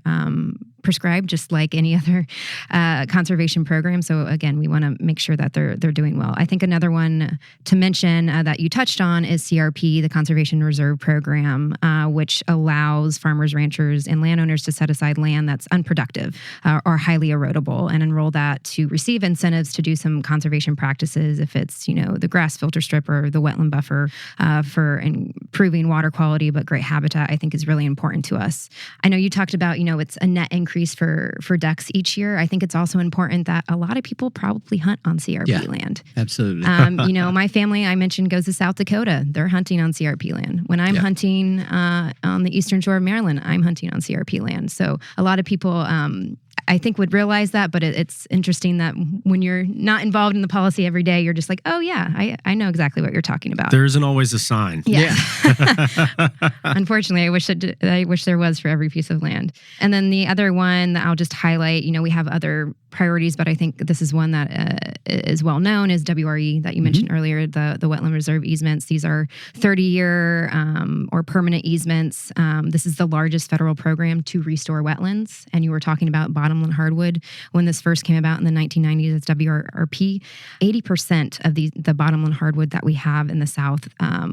Speaker 9: prescribed, just like any other conservation program. So again, we want to make sure that they're doing well. I think another one to mention that you touched on is CRP, the Conservation Reserve Program, which allows farmers, ranchers, and landowners to set aside land that's unproductive or highly erodible and enroll that to receive incentives to do some conservation practices. If it's, the grass filter strip or the wetland buffer for improving water quality, but great habitat, I think is really important to us. I know you talked about, it's a net increase for ducks each year. I think it's also important that a lot of people probably hunt on CRP land.
Speaker 7: Absolutely.
Speaker 9: My family, I mentioned, goes to South Dakota. They're hunting on CRP land. When I'm hunting on the eastern shore of Maryland, I'm hunting on CRP land. So a lot of people I think would realize that, but it's interesting that when you're not involved in the policy every day, you're just like, oh yeah, I know exactly what you're talking about.
Speaker 8: There isn't always a sign.
Speaker 9: Yeah. Unfortunately, I wish there was for every piece of land. And then the other one that I'll just highlight, we have other priorities, but I think this is one that is well known, is WRE that you mentioned earlier, the Wetland Reserve easements. These are 30-year or permanent easements. This is the largest federal program to restore wetlands. And you were talking about bottomland hardwood. When this first came about in the 1990s, it's WRP. 80% of the bottomland hardwood that we have in the South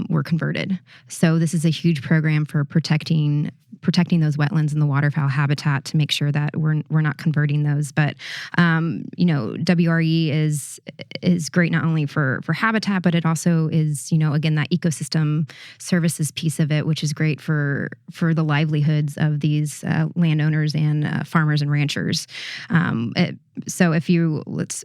Speaker 9: were converted. So this is a huge program for protecting those wetlands and the waterfowl habitat to make sure that we're not converting those. But WRE is great not only for habitat, but it also is again that ecosystem services piece of it, which is great for the livelihoods of these landowners and farmers and ranchers. So if let's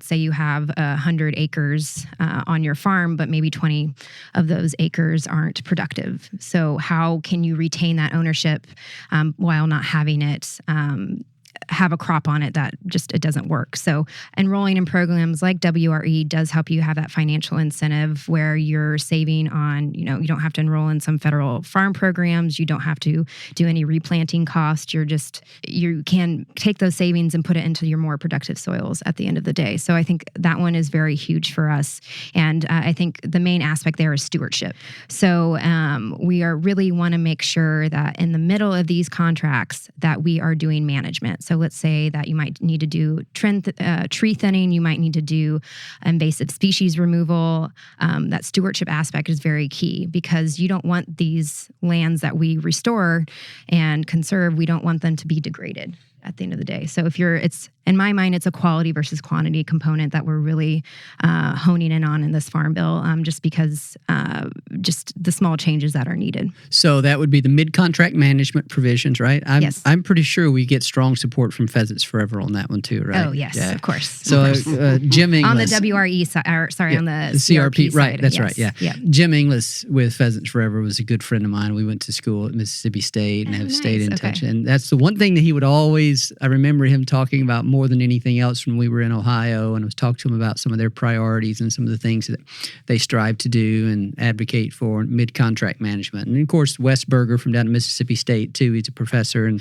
Speaker 9: say you have 100 acres on your farm, but maybe 20 of those acres aren't productive. So how can you retain that ownership while not having it have a crop on it that it doesn't work? So enrolling in programs like WRE does help you have that financial incentive where you're saving on, you don't have to enroll in some federal farm programs. You don't have to do any replanting costs. You can take those savings and put it into your more productive soils at the end of the day. So I think that one is very huge for us. And I think the main aspect there is stewardship. So we really want to make sure that in the middle of these contracts that we are doing management. So let's say that you might need to do tree thinning, you might need to do invasive species removal. That stewardship aspect is very key because you don't want these lands that we restore and conserve, we don't want them to be degraded at the end of the day. So in my mind, it's a quality versus quantity component that we're really honing in on in this farm bill, just because just the small changes that are needed.
Speaker 7: So that would be the mid-contract management provisions, right?
Speaker 9: Yes.
Speaker 7: I'm pretty sure we get strong support from Pheasants Forever on that one too, right?
Speaker 9: Oh, yes, of course.
Speaker 7: So Jim Inglis.
Speaker 9: On the WRE side, on the CRP side.
Speaker 7: Right, that's right, yeah. Jim Inglis with Pheasants Forever was a good friend of mine. We went to school at Mississippi State and have stayed in touch. And that's the one thing that he would always, I remember him talking about more than anything else when we were in Ohio, and I was talking to him about some of their priorities and some of the things that they strive to do and advocate for mid-contract management. And of course, Wes Berger from down at Mississippi State too. He's a professor, and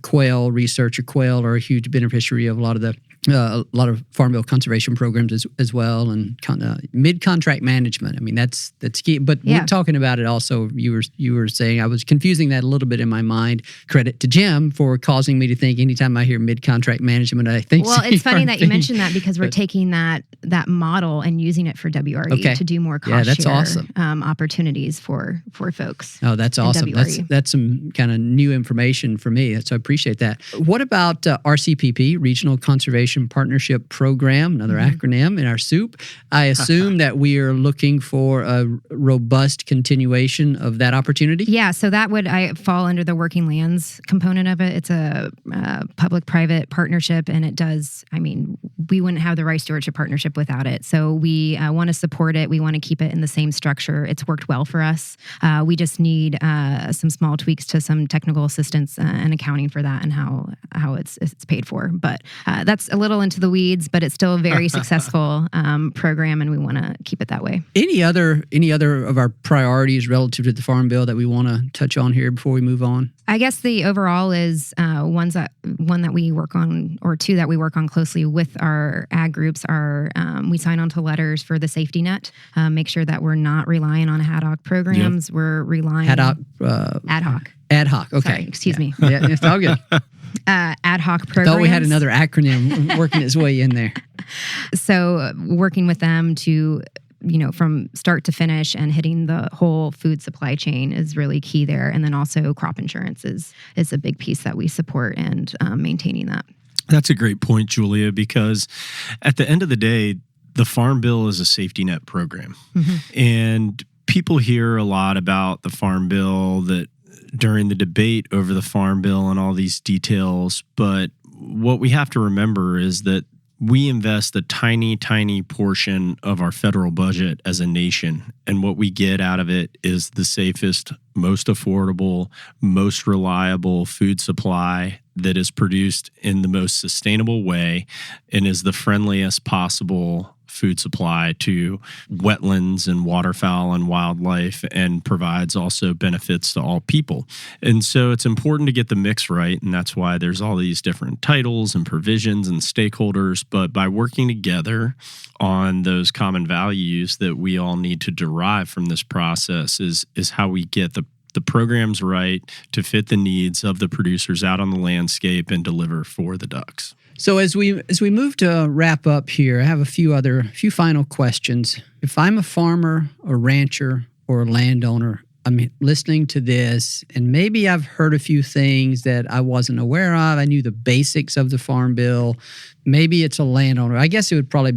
Speaker 7: quail researcher. Quail are a huge beneficiary of a lot of the a lot of Farm Bill conservation programs as well, and mid-contract management. I mean, that's key. But we're talking about it also. You were saying, I was confusing that a little bit in my mind. Credit to Jim for causing me to think anytime I hear mid-contract management, I think.
Speaker 9: Well, it's funny that you mentioned that, because we're taking that model and using it for WRE to do more cost
Speaker 7: that's
Speaker 9: share
Speaker 7: awesome.
Speaker 9: Opportunities for folks.
Speaker 7: Oh, that's awesome. That's some kind of new information for me. So I appreciate that. What about RCPP, Regional Conservation Partnership Program, another acronym in our soup? I assume that we are looking for a robust continuation of that opportunity?
Speaker 9: Yeah, so that would fall under the working lands component of it. It's a public-private partnership, and it does, we wouldn't have the rice stewardship partnership without it. So we want to support it. We want to keep it in the same structure. It's worked well for us. We just need some small tweaks to some technical assistance and accounting for that, and how it's paid for. But that's a little into the weeds, but it's still a very successful program, and we want to keep it that way. Any
Speaker 7: other of our priorities relative to the Farm Bill that we want to touch on here before we move on?
Speaker 9: I guess the overall is one that we work on, or two that we work on closely with our ag groups are we sign on to letters for the safety net. Make sure that we're not relying on ad hoc programs. Yep. We're relying ad hoc.
Speaker 7: Ad hoc. Okay.
Speaker 9: Sorry, excuse me.
Speaker 7: Yeah, it's all good.
Speaker 9: Ad hoc programs.
Speaker 7: I thought we had another acronym working its way in there.
Speaker 9: So working with them to, from start to finish and hitting the whole food supply chain is really key there. And then also crop insurance is a big piece that we support, and maintaining that.
Speaker 8: That's a great point, Julia, because at the end of the day, the Farm Bill is a safety net program. And people hear a lot about the Farm Bill that during the debate over the Farm Bill and all these details. But what we have to remember is that we invest a tiny, tiny portion of our federal budget as a nation. And what we get out of it is the safest, most affordable, most reliable food supply that is produced in the most sustainable way and is the friendliest possible food supply to wetlands and waterfowl and wildlife, and provides also benefits to all people. And so it's important to get the mix right, and that's why there's all these different titles and provisions and stakeholders. But by working together on those common values that we all need to derive from this process is how we get the programs right to fit the needs of the producers out on the landscape and deliver for the ducks.
Speaker 7: So as we move to wrap up here, I have a few final questions. If I'm a farmer, a rancher, or a landowner, I'm listening to this, and maybe I've heard a few things that I wasn't aware of. I knew the basics of the Farm Bill. Maybe it's a landowner. I guess it would probably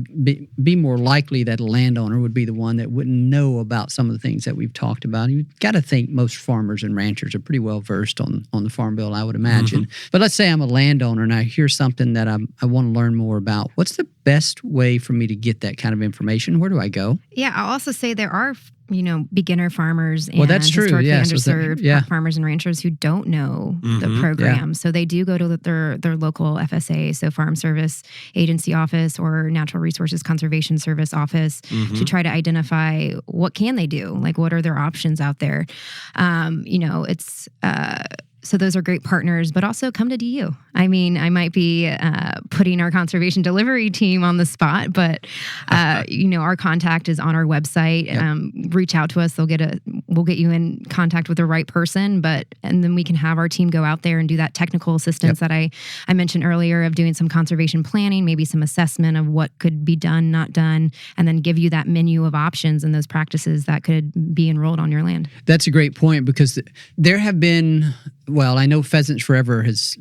Speaker 7: be more likely that a landowner would be the one that wouldn't know about some of the things that we've talked about. You've got to think most farmers and ranchers are pretty well versed on the Farm Bill, I would imagine. But let's say I'm a landowner and I hear something that I want to learn more about. What's the best way for me to get that kind of information? Where do I go?
Speaker 9: Yeah, I'll also say there are beginner farmers and
Speaker 7: that's true.
Speaker 9: historically
Speaker 7: Yeah,
Speaker 9: underserved farmers and ranchers who don't know the program. Yeah. So they do go to their local FSA, so Farm Service Agency office or Natural Resources Conservation Service office to try to identify what can they do, like what are their options out there. So those are great partners, but also come to DU. I might be putting our conservation delivery team on the spot, but our contact is on our website. Yep. Reach out to us. We'll get you in contact with the right person, and then we can have our team go out there and do that technical assistance that I mentioned earlier of doing some conservation planning, maybe some assessment of what could be done, not done, and then give you that menu of options and those practices that could be enrolled on your land.
Speaker 7: That's a great point, because there have been, I know Pheasants Forever has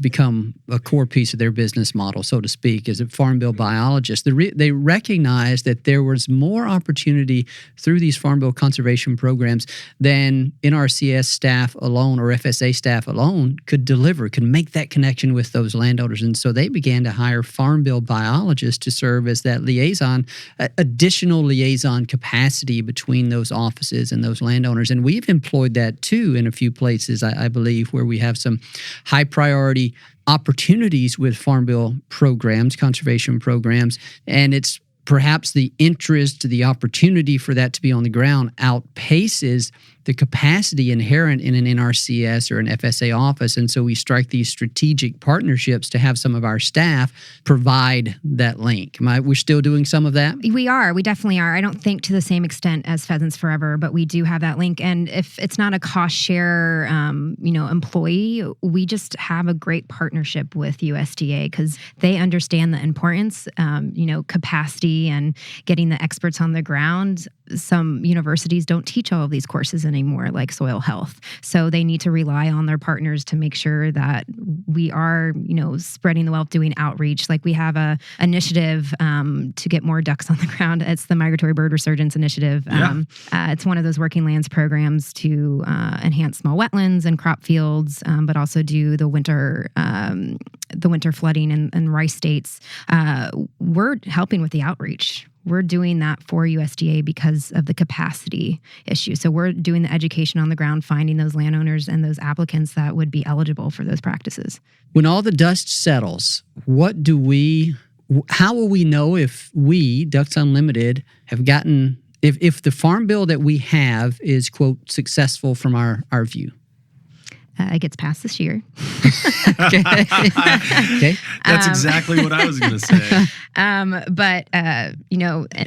Speaker 7: become a core piece of their business model, so to speak, as a Farm Bill biologist. They recognize that there was more opportunity through these Farm Bill conservation programs than NRCS staff alone or FSA staff alone could make that connection with those landowners. And so they began to hire Farm Bill biologists to serve as that liaison, additional liaison capacity between those offices and those landowners. And we've employed that too in a few places, I believe, where we have some high priority opportunities with Farm Bill programs, conservation programs, and it's perhaps the interest, the opportunity for that to be on the ground outpaces the capacity inherent in an NRCS or an FSA office. And so we strike these strategic partnerships to have some of our staff provide that link. We're still doing some of that?
Speaker 9: We are. We definitely are. I don't think to the same extent as Pheasants Forever, but we do have that link. And if it's not a cost share, employee, we just have a great partnership with USDA because they understand the importance, capacity and getting the experts on the ground. Some universities don't teach all of these courses anymore, like soil health. So they need to rely on their partners to make sure that we are, spreading the wealth, doing outreach. Like we have a initiative to get more ducks on the ground. It's the Migratory Bird Resurgence Initiative. It's one of those working lands programs to enhance small wetlands and crop fields, but also do the winter flooding in rice states. We're helping with the outreach. We're doing that for USDA because of the capacity issue. So we're doing the education on the ground, finding those landowners and those applicants that would be eligible for those practices.
Speaker 7: When all the dust settles, how will we know if we, Ducks Unlimited, have gotten, if the farm bill that we have is, quote, successful from our view?
Speaker 9: It gets passed this year.
Speaker 7: Okay.
Speaker 8: That's exactly what I was going to say.
Speaker 9: But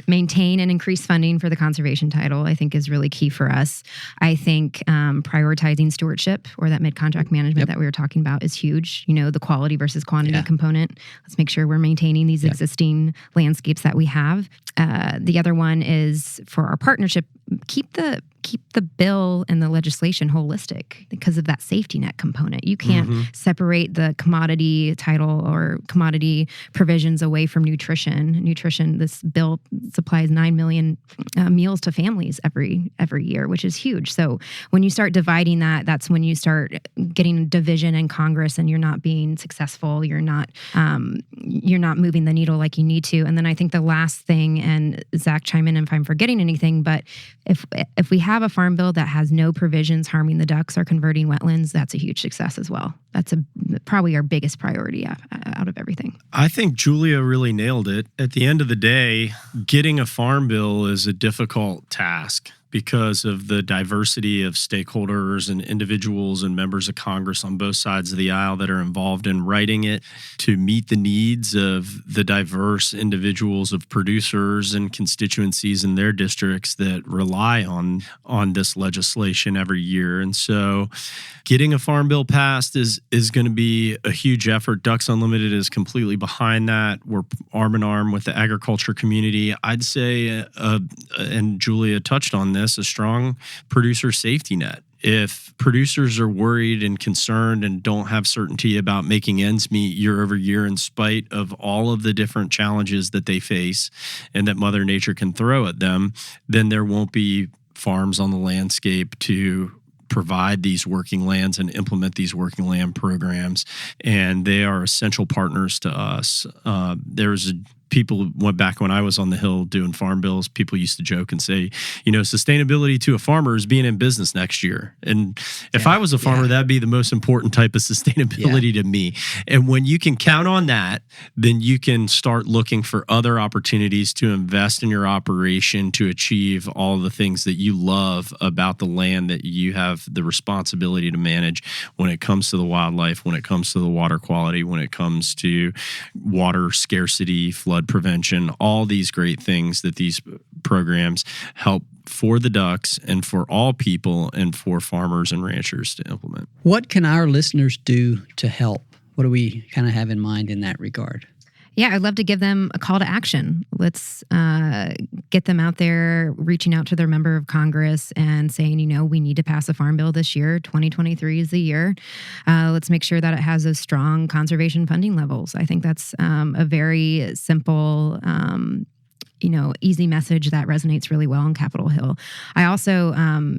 Speaker 9: maintain and increase funding for the conservation title, I think, is really key for us. I think prioritizing stewardship or that mid-contract management that we were talking about is huge. The quality versus quantity component. Let's make sure we're maintaining these existing landscapes that we have. The other one is for our partnership, keep the bill and the legislation holistic because of that safety net component. You can't separate the commodity title or commodity provisions away from nutrition. This bill supplies 9 million meals to families every year, which is huge. So when you start dividing that, that's when you start getting division in Congress and you're not being successful. You're not moving the needle like you need to. And then I think the last thing, and Zach, chime in if I'm forgetting anything, but if we have a farm bill that has no provisions harming the ducks or converting wetlands, that's a huge success as well. That's probably our biggest priority out of everything.
Speaker 8: I think Julia really nailed it. At the end of the day, getting a farm bill is a difficult task because of the diversity of stakeholders and individuals and members of Congress on both sides of the aisle that are involved in writing it to meet the needs of the diverse individuals of producers and constituencies in their districts that rely on this legislation every year. And so getting a farm bill passed is going to be a huge effort. Ducks Unlimited is completely behind that. We're arm in arm with the agriculture community. I'd say, and Julia touched on this, a strong producer safety net. If producers are worried and concerned and don't have certainty about making ends meet year over year in spite of all of the different challenges that they face and that Mother Nature can throw at them, then there won't be farms on the landscape to provide these working lands and implement these working land programs. And they are essential partners to us. People went back when I was on the Hill doing farm bills. People used to joke and say, sustainability to a farmer is being in business next year. And if I was a farmer, that'd be the most important type of sustainability to me. And when you can count on that, then you can start looking for other opportunities to invest in your operation to achieve all the things that you love about the land that you have the responsibility to manage when it comes to the wildlife, when it comes to the water quality, when it comes to water scarcity, flood prevention, all these great things that these programs help for the ducks and for all people and for farmers and ranchers to implement.
Speaker 7: What can our listeners do to help? What do we kind of have in mind in that regard?
Speaker 9: Yeah, I'd love to give them a call to action. Let's get them out there, reaching out to their member of Congress and saying, we need to pass a farm bill this year. 2023 is the year. Let's make sure that it has those strong conservation funding levels. I think that's a very simple easy message that resonates really well on Capitol Hill. I also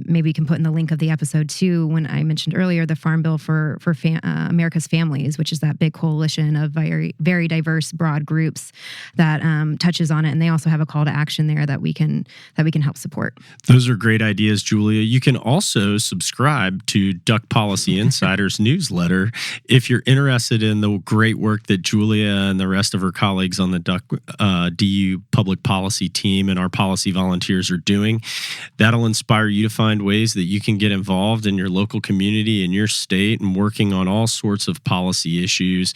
Speaker 9: maybe can put in the link of the episode too, when I mentioned earlier the Farm Bill for America's Families, which is that big coalition of very, very diverse, broad groups that touches on it. And they also have a call to action there that we can help support.
Speaker 8: Those are great ideas, Julia. You can also subscribe to Duck Policy Insider's newsletter if you're interested in the great work that Julia and the rest of her colleagues on the Duck DU Public policy team and our policy volunteers are doing. That'll inspire you to find ways that you can get involved in your local community, in your state, and working on all sorts of policy issues,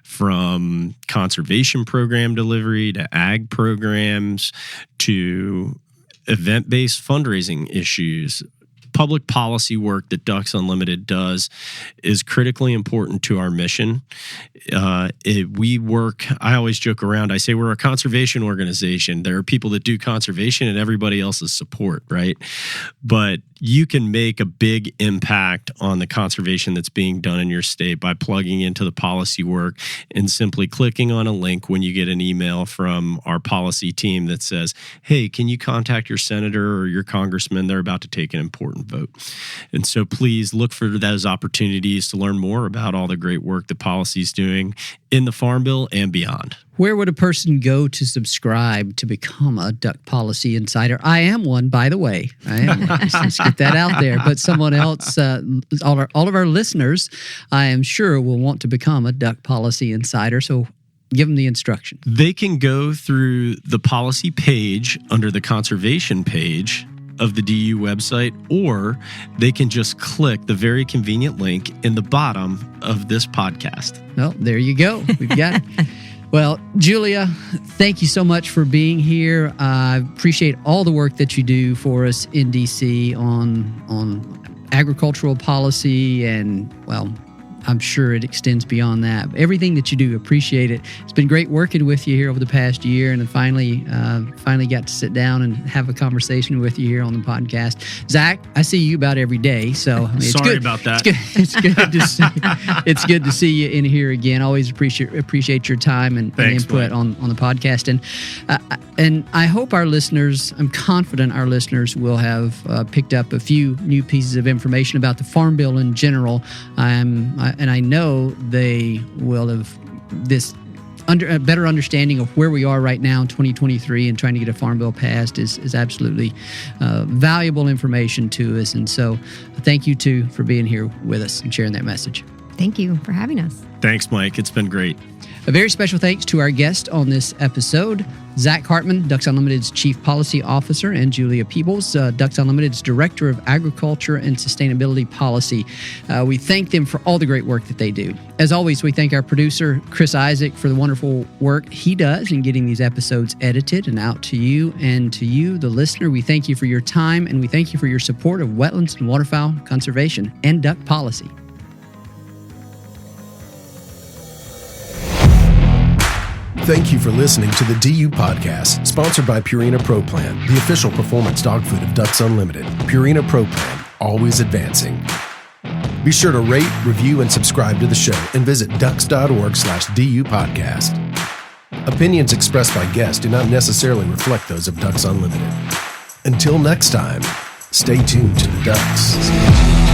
Speaker 8: from conservation program delivery to ag programs to event-based fundraising issues. Public policy work that Ducks Unlimited does is critically important to our mission. We work, I always joke around, I say we're a conservation organization. There are people that do conservation and everybody else's support, right? But you can make a big impact on the conservation that's being done in your state by plugging into the policy work and simply clicking on a link when you get an email from our policy team that says, hey, can you contact your senator or your congressman? They're about to take an important vote. And so please look for those opportunities to learn more about all the great work that policy is doing in the Farm Bill and beyond.
Speaker 7: Where would a person go to subscribe to become a Duck Policy Insider? I am one, by the way. Let's get that out there. But someone else, all of our listeners, I am sure will want to become a Duck Policy Insider. So give them the instruction.
Speaker 8: They can go through the policy page under the conservation page of the DU website, or they can just click the very convenient link in the bottom of this podcast.
Speaker 7: Well, there you go. We've got it. Well, Julia, thank you so much for being here. I appreciate all the work that you do for us in DC on agricultural policy, and, well, I'm sure it extends beyond that. Everything that you do, appreciate it. It's been great working with you here over the past year, and I finally got to sit down and have a conversation with you here on the podcast. Zach, I see you about every day, so I mean, it's
Speaker 8: sorry
Speaker 7: good.
Speaker 8: About that.
Speaker 7: It's good to see you in here again. Always appreciate your time and input on the podcast, and I hope our listeners, I'm confident our listeners will have picked up a few new pieces of information about the Farm Bill in general. And I know they will have this a better understanding of where we are right now in 2023, and trying to get a Farm Bill passed is absolutely valuable information to us. And so thank you, too, for being here with us and sharing that message.
Speaker 9: Thank you for having us.
Speaker 8: Thanks, Mike. It's been great.
Speaker 7: A very special thanks to our guest on this episode, Zach Hartman, Ducks Unlimited's Chief Policy Officer, and Julia Peebles, Ducks Unlimited's Director of Agriculture and Sustainability Policy. We thank them for all the great work that they do. As always, we thank our producer, Chris Isaac, for the wonderful work he does in getting these episodes edited and out to you. And to you, the listener, we thank you for your time, and we thank you for your support of wetlands and waterfowl conservation and duck policy.
Speaker 6: Thank you for listening to the DU Podcast, sponsored by Purina Pro Plan, the official performance dog food of Ducks Unlimited. Purina Pro Plan, always advancing. Be sure to rate, review, and subscribe to the show, and visit ducks.org/DU Podcast. Opinions expressed by guests do not necessarily reflect those of Ducks Unlimited. Until next time, stay tuned to the Ducks.